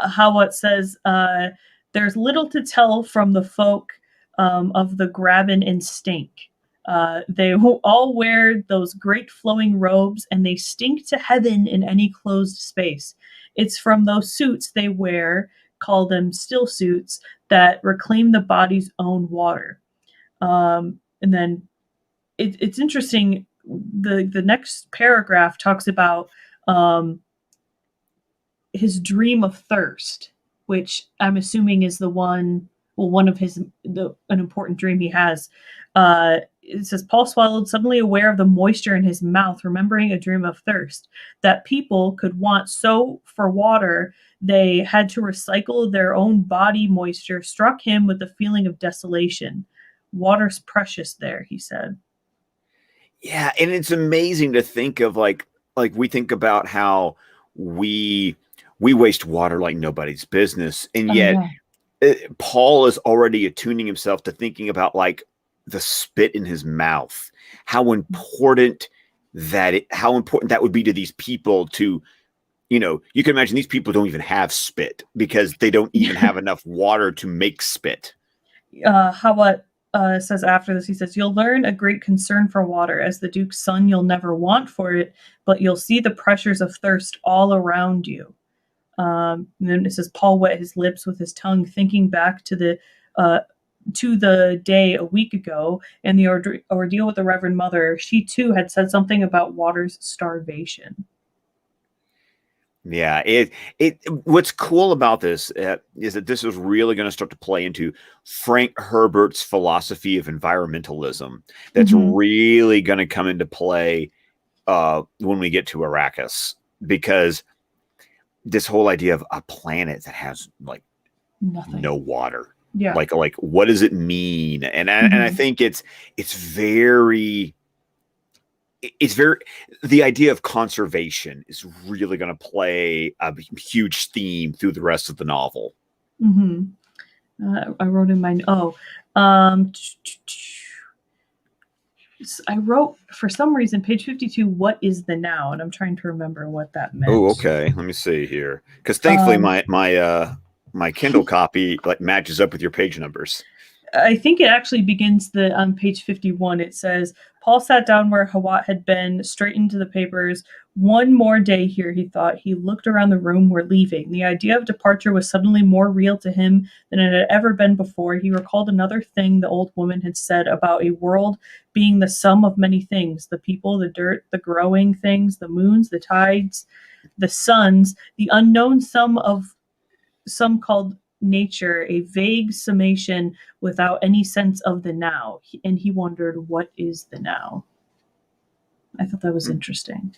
Hawat says, there's little to tell from the folk of the Graben and Stink. They all wear those great flowing robes, and they stink to heaven in any closed space. It's from those suits they wear, call them stillsuits, that reclaim the body's own water. And then it's interesting. The next paragraph talks about his dream of thirst, which I'm assuming is the one. Well, one of an important dream he has. It says Paul swallowed, suddenly aware of the moisture in his mouth, remembering a dream of thirst that people could want so for water they had to recycle their own body moisture. Struck him with the feeling of desolation. Water's precious there, he said. Yeah, and it's amazing to think of like we think about how we waste water like nobody's business, and yet Paul is already attuning himself to thinking about like the spit in his mouth, how important that would be to these people to, you know, you can imagine these people don't even have spit because they don't even have enough water to make spit. Hawat says after this, he says, you'll learn a great concern for water. As the Duke's son, you'll never want for it, but you'll see the pressures of thirst all around you. And then it says Paul wet his lips with his tongue, thinking back to the day a week ago and the ordeal with the Reverend Mother. She too had said something about water's starvation. Yeah, what's cool about this is that this is really going to start to play into Frank Herbert's philosophy of environmentalism. That's really going to come into play when we get to Arrakis, because this whole idea of a planet that has like no water, like what does it mean? And I think it's very the idea of conservation is really going to play a huge theme through the rest of the novel. I wrote in my I wrote, for some reason, page 52, what is the now? And I'm trying to remember what that meant. Oh, okay. Let me see here. Because thankfully my Kindle copy like matches up with your page numbers. I think it actually begins on page 51. It says, Paul sat down where Hawat had been, straightened to the papers. One more day here, he thought. He looked around the room. We're leaving. The idea of departure was suddenly more real to him than it had ever been before. He recalled another thing the old woman had said about a world being the sum of many things: the people, the dirt, the growing things, the moons, the tides, the suns, the unknown sum of some called nature, a vague summation without any sense of the now. And he wondered, what is the now? I thought that was interesting.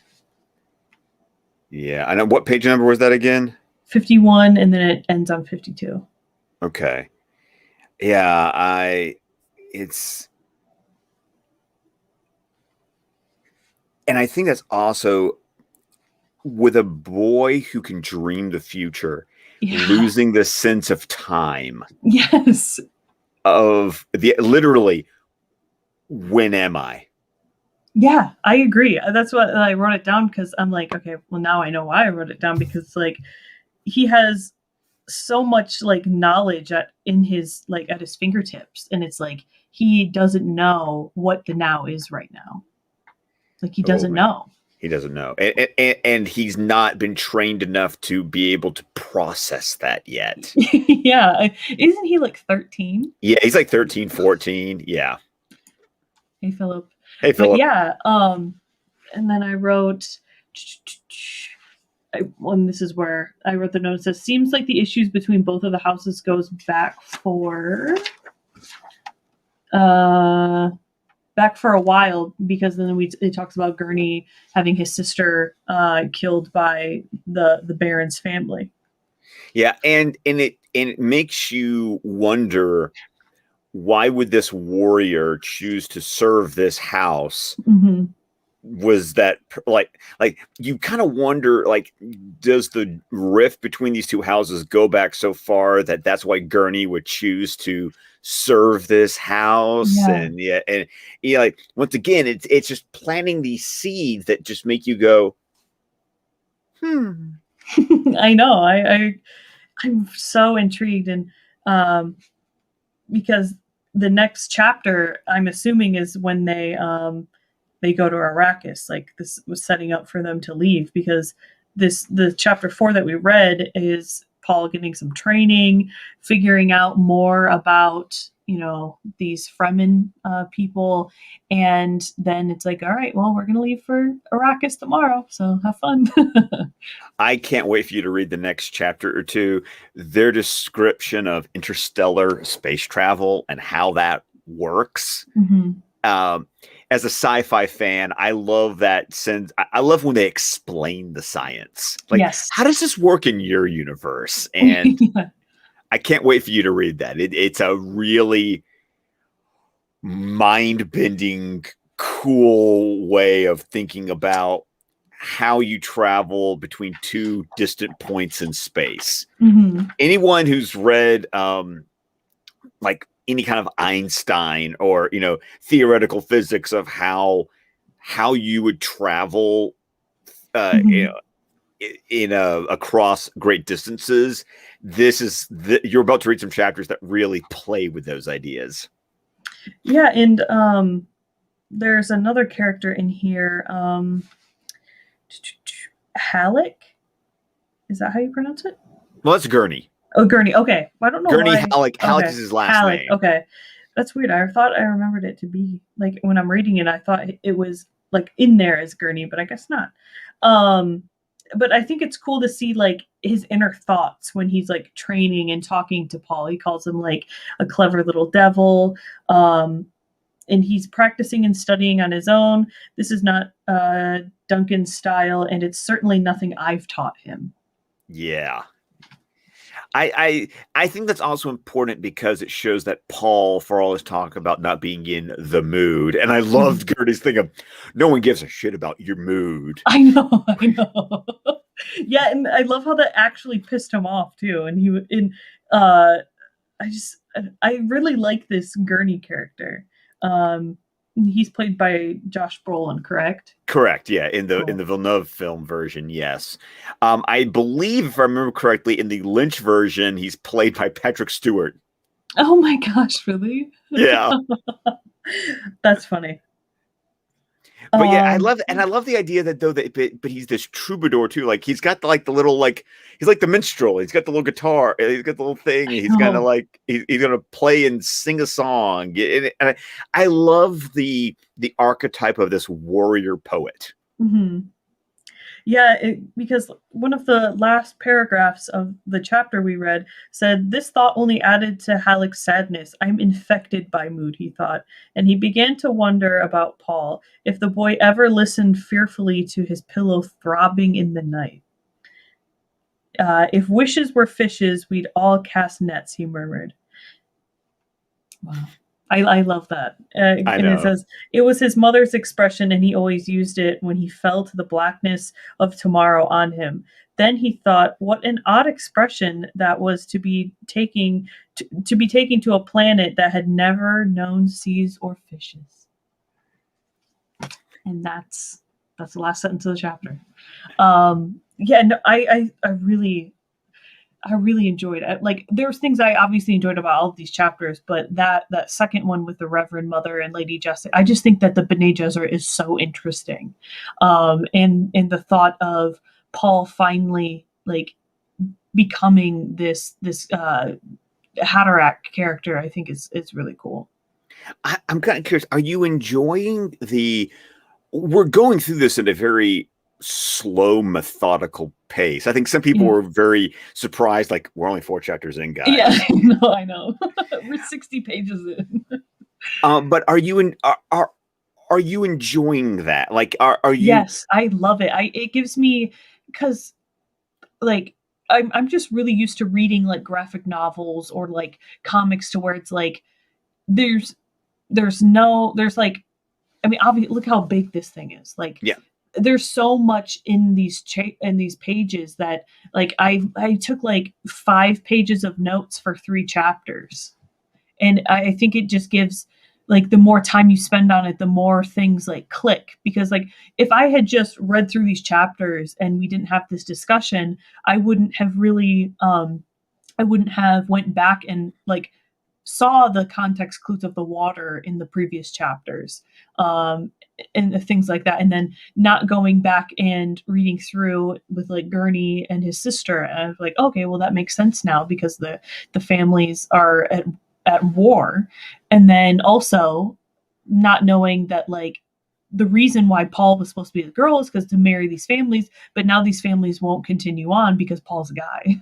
Yeah. I know. What page number was that again? 51, and then it ends on 52. Okay. Yeah, and I think that's also with a boy who can dream the future, losing the sense of time. Yes. Of literally, when am I? Yeah, I agree. That's what I wrote it down, because I'm like, okay, well, now I know why I wrote it down, because like he has so much like knowledge at his fingertips, and it's like he doesn't know what the now is right now. Like he doesn't know. He doesn't know. And he's not been trained enough to be able to process that yet. Yeah. Isn't he like 13? Yeah, he's like 13, 14. Yeah. Hey, Philip. Hey, Philip. But yeah. And then I wrote, and this is where I wrote the note. It says, seems like the issues between both of the houses goes back for a while, because then it talks about Gurney having his sister killed by the Baron's family. Yeah, and it makes you wonder, why would this warrior choose to serve this house? Was that like you kind of wonder, like, does the rift between these two houses go back so far that that's why Gurney would choose to serve this house? And like, once again, it's just planting these seeds that just make you go, I know. I'm so intrigued, and because the next chapter, I'm assuming, is when they go to Arrakis. Like, this was setting up for them to leave, because the chapter 4 that we read is Paul getting some training, figuring out more about, these Fremen people, and then it's like, all right, well, we're gonna leave for Arrakis tomorrow, so have fun. I can't wait for you to read the next chapter or two. Their description of interstellar space travel and how that works. Mm-hmm. As a sci-fi fan, I love that sense. I love when they explain the science. Like, yes. How does this work in your universe? And yeah. I can't wait for you to read that. It's a really mind-bending, cool way of thinking about how you travel between two distant points in space. Mm-hmm. Anyone who's read like any kind of Einstein or theoretical physics of how you would travel across great distances, you're about to read some chapters that really play with those ideas. Yeah, and there's another character in here, Halleck. Is that how you pronounce it? Well, that's Gurney. Oh, Gurney. Okay, I don't know Gurney why. Halleck. Halleck is his last name. Okay, that's weird. I thought I remembered it to be like, when I'm reading it, I thought it was like in there as Gurney, but I guess not. But I think it's cool to see like his inner thoughts when he's like training and talking to Paul. He calls him like a clever little devil. And he's practicing and studying on his own. This is not Duncan's style, and it's certainly nothing I've taught him. Yeah. I think that's also important because it shows that Paul, for all his talk about not being in the mood, and I loved Gertie's thing of, no one gives a shit about your mood. I know. Yeah, and I love how that actually pissed him off too. And I really like this Gurney character. He's played by Josh Brolin, correct? Correct. Yeah, in the Villeneuve film version, yes. I believe, if I remember correctly, in the Lynch version, he's played by Patrick Stewart. Oh my gosh, really? Yeah. That's funny. But yeah, I love the idea that but he's this troubadour too. Like, he's got the little, he's like the minstrel. He's got the little guitar. He's got the little thing. He's gonna he's gonna play and sing a song. And I love the archetype of this warrior poet. Mm-hmm. Yeah, because one of the last paragraphs of the chapter we read said, "This thought only added to Halleck's sadness. I'm infected by mood," he thought, and he began to wonder about Paul, if the boy ever listened fearfully to his pillow throbbing in the night. If wishes were fishes, we'd all cast nets, he murmured. Wow. I love that. And it says, it was his mother's expression, and he always used it when he felt the blackness of tomorrow on him. Then he thought, what an odd expression that was to be taking to a planet that had never known seas or fishes. And that's the last sentence of the chapter. Yeah, no, I really enjoyed it. Like, there's things I obviously enjoyed about all of these chapters, but that second one with the Reverend Mother and Lady Gesserit, I just think that the Bene Gesserit is so interesting. And the thought of Paul finally like becoming this Haderach character, I think is really cool. I'm kind of curious. Are you enjoying we're going through this in a very slow, methodical pace. I think some people were very surprised, like, we're only 4 chapters in, guys. Yeah, I know. We're 60 pages in. But are you enjoying that? Like, are you? Yes, I love it. It gives me, because like I'm just really used to reading like graphic novels or like comics, to where it's like there's like, I mean, obviously, look how big this thing is. Like, yeah. There's so much in these pages that, like, I took like 5 pages of notes for 3 chapters, and I think it just gives, like, the more time you spend on it, the more things like click. Because, like, if I had just read through these chapters and we didn't have this discussion, I wouldn't have really I wouldn't have went back and like saw the context clues of the water in the previous chapters, and things like that, and then not going back and reading through with like Gurney and his sister, and I was like, okay, well that makes sense now because the families are at war, and then also not knowing that like the reason why Paul was supposed to be the girl is because to marry these families, but now these families won't continue on because Paul's a guy.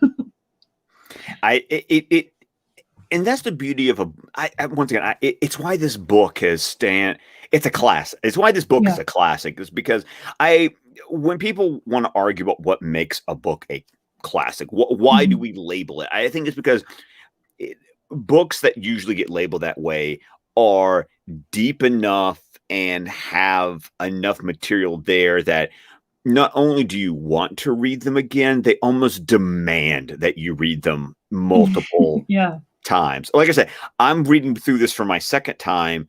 And that's the beauty of once again, it's why this book it's a class. It's why this book is a classic. Is because when people want to argue about what makes a book a classic, why do we label it? I think it's because books that usually get labeled that way are deep enough and have enough material there that not only do you want to read them again, they almost demand that you read them multiple times. Like I said, I'm reading through this for my second time,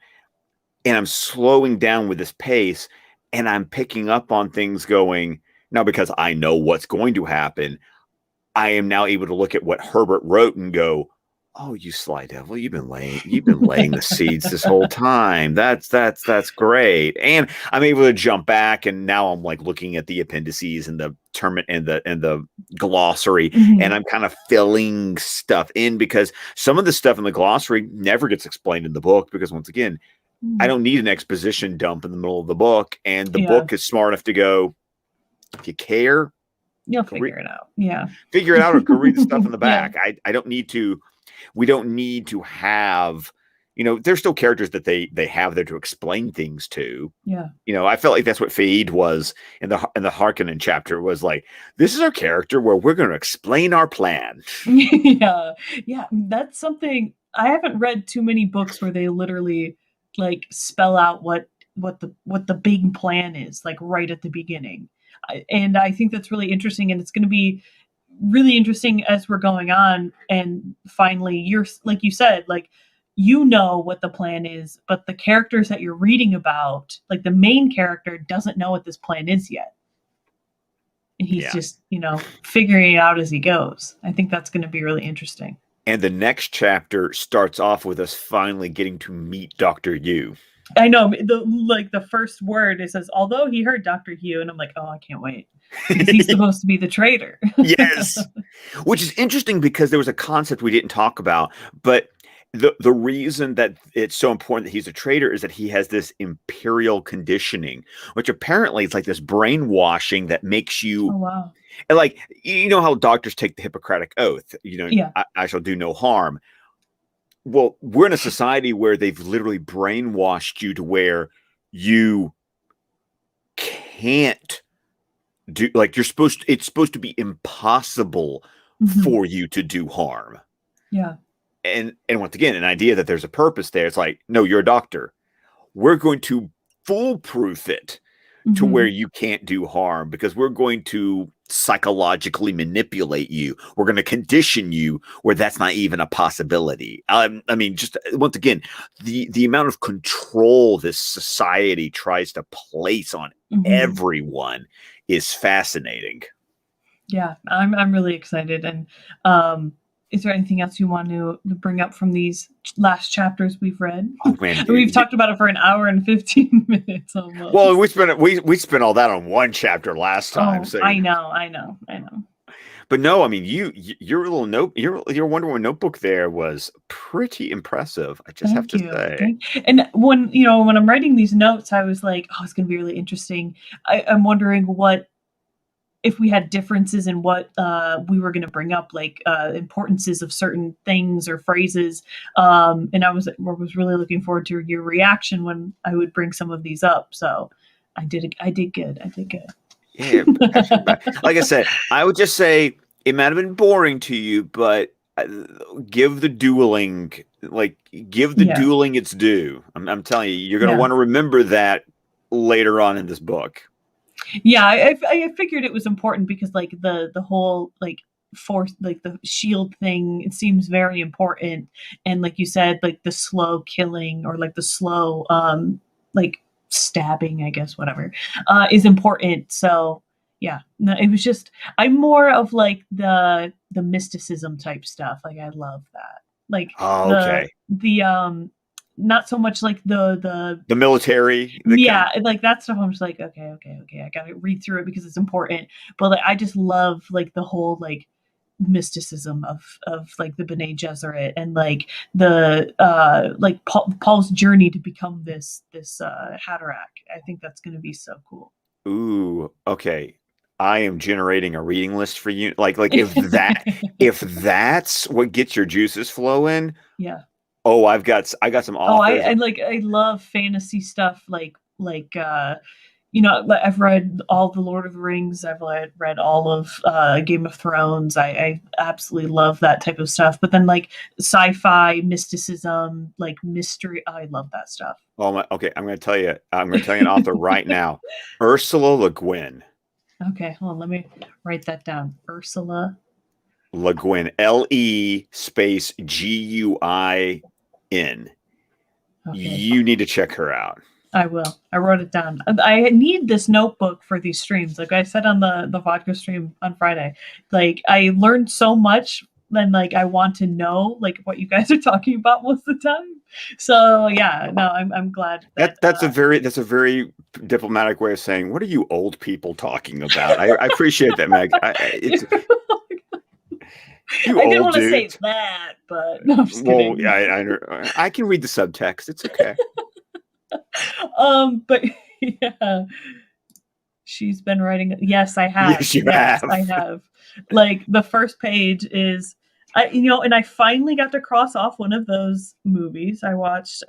and I'm slowing down with this pace, and I'm picking up on things going, now because I know what's going to happen, I am now able to look at what Herbert wrote and go, oh, you sly devil, you've been laying the seeds this whole time. That's great. And I'm able to jump back, and now I'm like looking at the appendices and the term and the glossary, and I'm kind of filling stuff in because some of the stuff in the glossary never gets explained in the book because once again, I don't need an exposition dump in the middle of the book, and the book is smart enough to go, if you care, you'll figure it out. Yeah. Figure it out or go read the stuff in the back. I don't need to. We don't need to have, there's still characters that they have there to explain things to. Yeah. I felt like that's what Feyd was in the Harkonnen chapter, was like, this is our character where we're going to explain our plan. Yeah. That's something. I haven't read too many books where they literally like spell out what the big plan is, like right at the beginning. And I think that's really interesting, and it's going to be really interesting as we're going on. And finally, you're like you said, like what the plan is, but the characters that you're reading about, like the main character, doesn't know what this plan is yet, and he's just figuring it out as he goes. I think that's going to be really interesting. And the next chapter starts off with us finally getting to meet Dr. Yu. I know, the first word, it says, although he heard Dr. Hugh, and I'm like, oh, I can't wait. Because he's supposed to be the traitor. Yes. Which is interesting because there was a concept we didn't talk about, but the reason that it's so important that he's a traitor is that he has this imperial conditioning, which apparently it's like this brainwashing that makes you, like, how doctors take the Hippocratic Oath, I shall do no harm. Well, we're in a society where they've literally brainwashed you to where you can't do, like, it's supposed to be impossible for you to do harm. Yeah. And once again, an idea that there's a purpose there. It's like, no, you're a doctor. We're going to foolproof it to where you can't do harm because we're going to psychologically manipulate you. We're going to condition you where that's not even a possibility. I mean, just once again, the amount of control this society tries to place on everyone is fascinating. Yeah, I'm really excited. And is there anything else you want to bring up from these last chapters we've read? Oh, man, we've talked about it for an hour and 15 minutes almost. Well, we spent all that on one chapter last time. So I know. But no, I mean, your little note, your Wonder Woman notebook there was pretty impressive. I just have to say. And when I'm writing these notes, I was like, oh, it's going to be really interesting. I'm wondering if we had differences in what we were going to bring up, like importances of certain things or phrases. And I was really looking forward to your reaction when I would bring some of these up. So I did good. Yeah, like I said, I would just say it might have been boring to you, but give the dueling its due. I'm telling you, you're going to want to remember that later on in this book. Yeah, I figured it was important because like the whole like force, like the shield thing, it seems very important. And like you said, like the slow killing or like the slow like stabbing, I guess, whatever, is important. So Yeah. No, it was just, I'm more of like the mysticism type stuff. Like I love that. Like Oh, okay. the not so much like the military. Yeah, like that stuff. I'm just like, okay. I gotta read through it because it's important. But like, I just love like the whole like mysticism of like the Bene Gesserit and like the like Paul's journey to become this Hatterack. I think that's gonna be so cool. Ooh, okay. I am generating a reading list for you. Like if that's what gets your juices flowing. Yeah. Oh, I got some authors. I love fantasy stuff you know, I've read all the Lord of the Rings. I've read all of Game of Thrones. I absolutely love that type of stuff. But then like sci-fi, mysticism, like mystery, I love that stuff. Oh my, okay, I'm going to tell you an author right now. Ursula Le Guin. Okay, hold on, let me write that down. Ursula Le Guin, LE space GUIN. Okay. You need to check her out. I will. I wrote it down. I need this notebook for these streams. Like I said on the vodka stream on Friday, like I learned so much and like I want to know like what you guys are talking about most of the time. So yeah, no, I'm glad that's a very diplomatic way of saying what are you old people talking about? I appreciate that, Meg. I didn't want to say that, but no, I'm just kidding. I can read the subtext. It's okay. But yeah, she's been writing. Yes, I have. Yes, you have. I have. Like the first page is, and I finally got to cross off one of those movies. I watched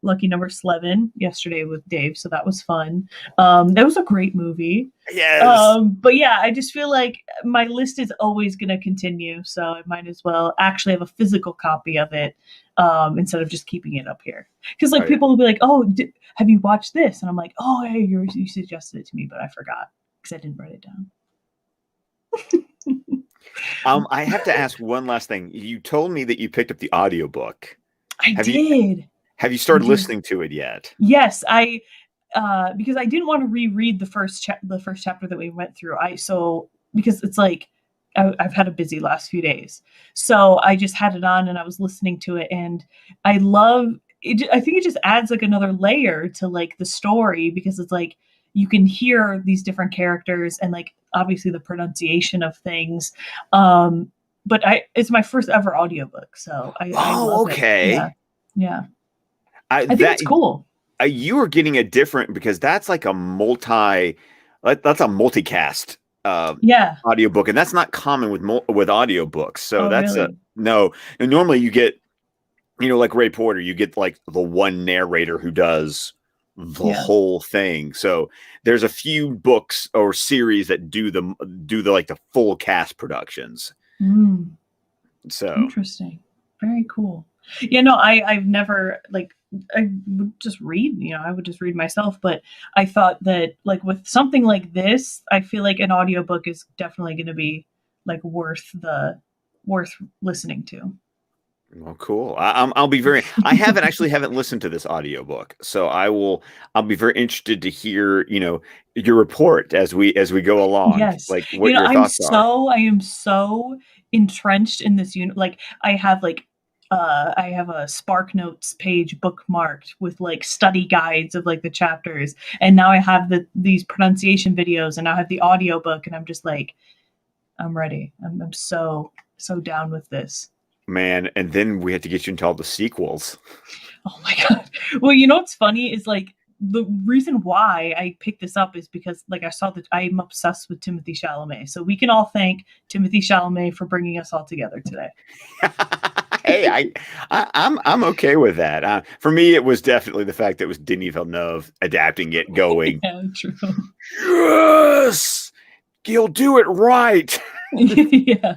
Lucky Number 11 yesterday with Dave, so that was fun. That was a great movie. Yes. But yeah, I just feel like my list is always going to continue, so I might as well actually have a physical copy of it instead of just keeping it up here. Because like people will be like, "Oh, have you watched this?" And I'm like, "Oh, hey, you suggested it to me, but I forgot because I didn't write it down." I have to ask one last thing. You told me that you picked up the audiobook. I did. Have you started listening to it yet? Yes, because I didn't want to reread the first chapter that we went through. Because it's like I've had a busy last few days, so I just had it on and I was listening to it, and I love it. I think it just adds like another layer to like the story because it's like you can hear these different characters and like obviously the pronunciation of things. But it's my first ever audiobook, so I love okay. It. Yeah. I think it's cool. You are getting a different because that's like that's a multicast audiobook, and that's not common with audiobooks. So that's really? No. And normally you get, like Ray Porter, you get like the one narrator who does the whole thing. So there's a few books or series that do the full cast productions. So interesting. Very cool. Yeah, no, I've never I would just read, I would just read myself, but I thought that like with something like this, I feel like an audiobook is definitely going to be like worth listening to. Well, cool. I haven't listened to this audiobook, so I'll be very interested to hear, your report as we go along. Yes. Like what your thoughts are. I am so entrenched in this unit. Like I have a Spark Notes page bookmarked with like study guides of like the chapters. And now I have these pronunciation videos, and now I have the audiobook, and I'm just like, I'm ready. I'm so down with this. Man, and then we had to get you into all the sequels. Oh my God. Well, what's funny is like the reason why I picked this up is because like I saw that I'm obsessed with Timothée Chalamet. So we can all thank Timothée Chalamet for bringing us all together today. Hey, I'm okay with that. For me, it was definitely the fact that it was Denis Villeneuve adapting it, going, yeah, true. Yes, he'll do it right. Yeah,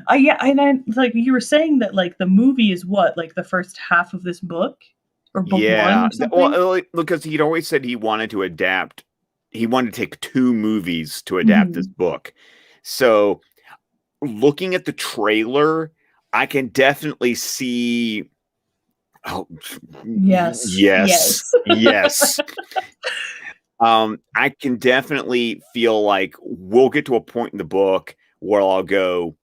and I, like you were saying that like the movie is what, like the first half of this book or book one or something? Well, because he'd always said he wanted to adapt. He wanted to take 2 movies to adapt this book. So, looking at the trailer, I can definitely see. Oh, yes. I can definitely feel like we'll get to a point in the book where I'll go,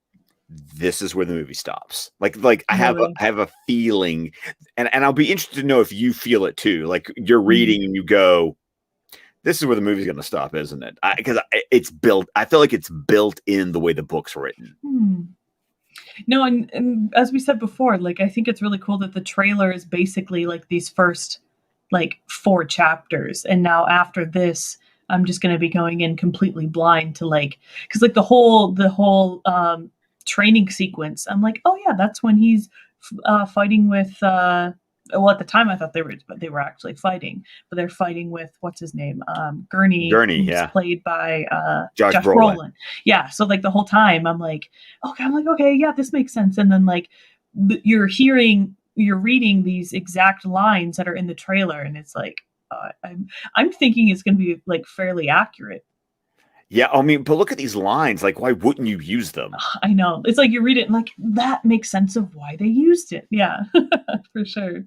this is where the movie stops. Like I have a feeling, and I'll be interested to know if you feel it too. Like you're reading and you go, this is where the movie's going to stop, isn't it? Because it's built. I feel like it's built in the way the book's written. No, and as we said before, like I think it's really cool that the trailer is basically like these first like 4 chapters, and now after this, I'm just going to be going in completely blind to like, because like the whole training sequence, I'm like, oh yeah, that's when he's fighting with. Well, at the time I thought they were actually fighting, but they're fighting with what's his name, Gurney, who's played by Josh Brolin. Yeah, so like the whole time I'm like, okay, yeah, this makes sense. And then like you're reading these exact lines that are in the trailer, and it's like I'm thinking it's going to be like fairly accurate. Yeah, I mean, but look at these lines. Like, why wouldn't you use them? I know. It's like you read it and like that makes sense of why they used it. Yeah, for sure.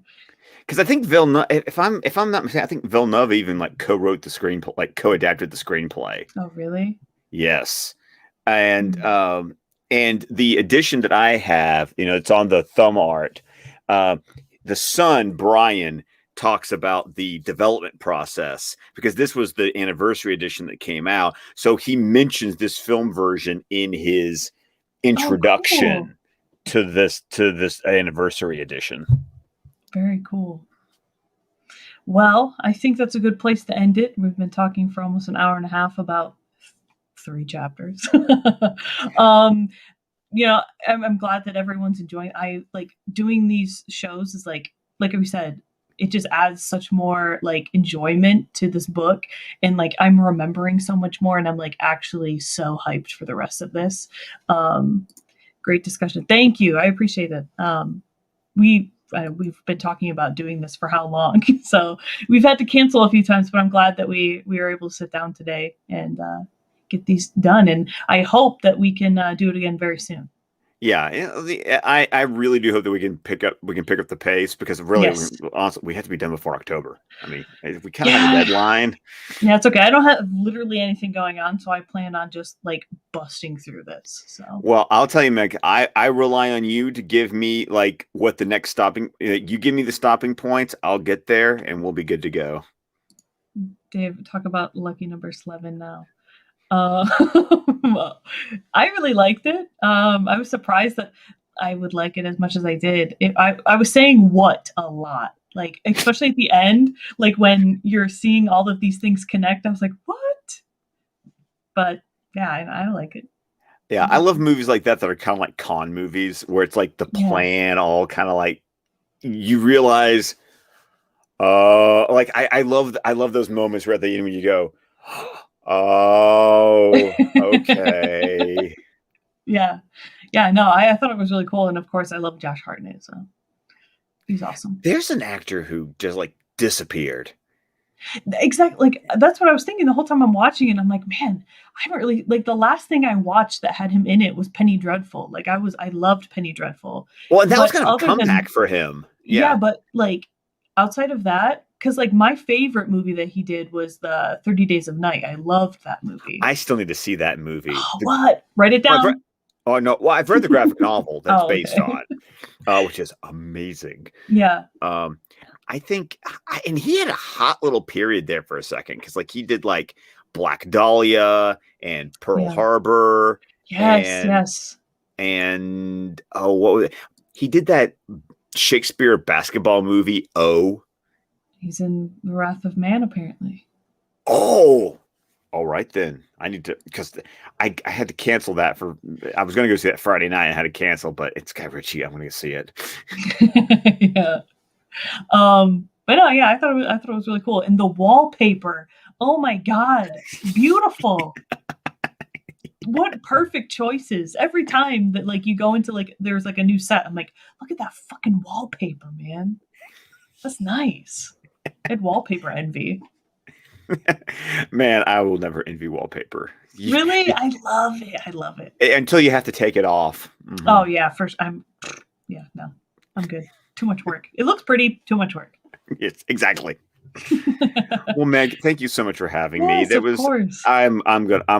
Because I think Villeneuve, if I'm not mistaken, I think Villeneuve even like co-wrote the screenplay, like co-adapted the screenplay. Oh, really? Yes, and the edition that I have, it's on the thumb art. The son Brian talks about the development process because this was the anniversary edition that came out. So he mentions this film version in his introduction to this anniversary edition. Very cool. Well, I think that's a good place to end it. We've been talking for almost an hour and a half about 3 chapters. I'm glad that everyone's enjoying. I like doing these shows is like we said, it just adds such more like enjoyment to this book, and like I'm remembering so much more, and I'm like actually so hyped for the rest of this. Great discussion. Thank you. I appreciate it. We've been talking about doing this for how long? So we've had to cancel a few times, but I'm glad that we were able to sit down today and get these done. And I hope that we can do it again very soon. Yeah, I really do hope that we can pick up the pace, because really, honestly, we have to be done before October. I mean, we kind of have a deadline. Yeah, it's okay. I don't have literally anything going on, so I plan on just like busting through this. So, well, I'll tell you, Meg, I rely on you to give me like what the next stopping. You give me the stopping points, I'll get there, and we'll be good to go. Dave, talk about lucky number 11 now. Well, I really liked it. I was surprised that I would like it as much as I did. I was saying what a lot, like especially at the end, like when you're seeing all of these things connect. I was like, what? But yeah, I like it. Yeah, I love movies like that are kind of like con movies, where it's like the plan all kind of like you realize. Like I love those moments where at the end when you go, oh, okay. Yeah. No, I thought it was really cool, and of course, I love Josh Hartnett, so he's awesome. There's an actor who just like disappeared. Exactly. Like that's what I was thinking the whole time I'm watching it. I'm like, man, I haven't really like the last thing I watched that had him in it was Penny Dreadful. Like I loved Penny Dreadful. Well, and that was kind of a comeback for him. Yeah, but like outside of that, because like my favorite movie that he did was the 30 Days of Night. I loved that movie. I still need to see that movie. What? Write it down. Oh no! Well, I've read the graphic novel that's based on, which is amazing. Yeah. I think, and he had a hot little period there for a second, because like he did like Black Dahlia and Pearl Harbor. Yes. And what was it? He did that Shakespeare basketball movie. Oh, he's in The Wrath of Man, apparently. Oh, all right then. I need to, because I had to cancel that I was going to go see that Friday night. I had to cancel, but it's Guy Ritchie. I'm going to see it. Yeah. But no, yeah, I thought it was really cool. And the wallpaper, oh my God, beautiful. What perfect choices. Every time that like you go into like there's like a new set, I'm like, look at that fucking wallpaper, man. That's nice. I had wallpaper envy. Man, I will never envy wallpaper. Really? I love it. Until you have to take it off. Mm-hmm. Oh yeah, I'm good. Too much work. It looks pretty, too much work. Yes, exactly. Well, Meg, thank you so much for having me. Yes, of course. I'm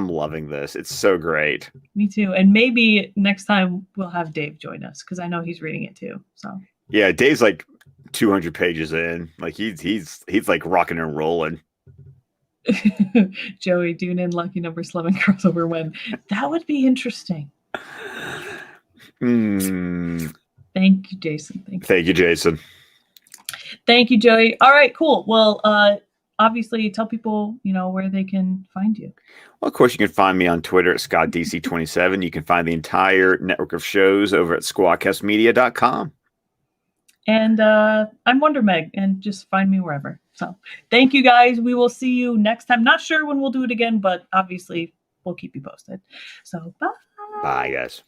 loving this. It's so great. Me too. And maybe next time we'll have Dave join us because I know he's reading it too. So yeah, Dave's like 200 pages in. Like he's like rocking and rolling. Joey, DUNE and Lucky Number 11 crossover when? That would be interesting. Thank you, Jason. Thank you, Jason. Thank you, Joey. All right, cool. Well, obviously, tell people, where they can find you. Well, of course, you can find me on Twitter at ScottDC27. You can find the entire network of shows over at squawkcastmedia.com. And I'm Wonder Meg, and just find me wherever. So thank you, guys. We will see you next time. Not sure when we'll do it again, but obviously, we'll keep you posted. So bye. Bye, guys.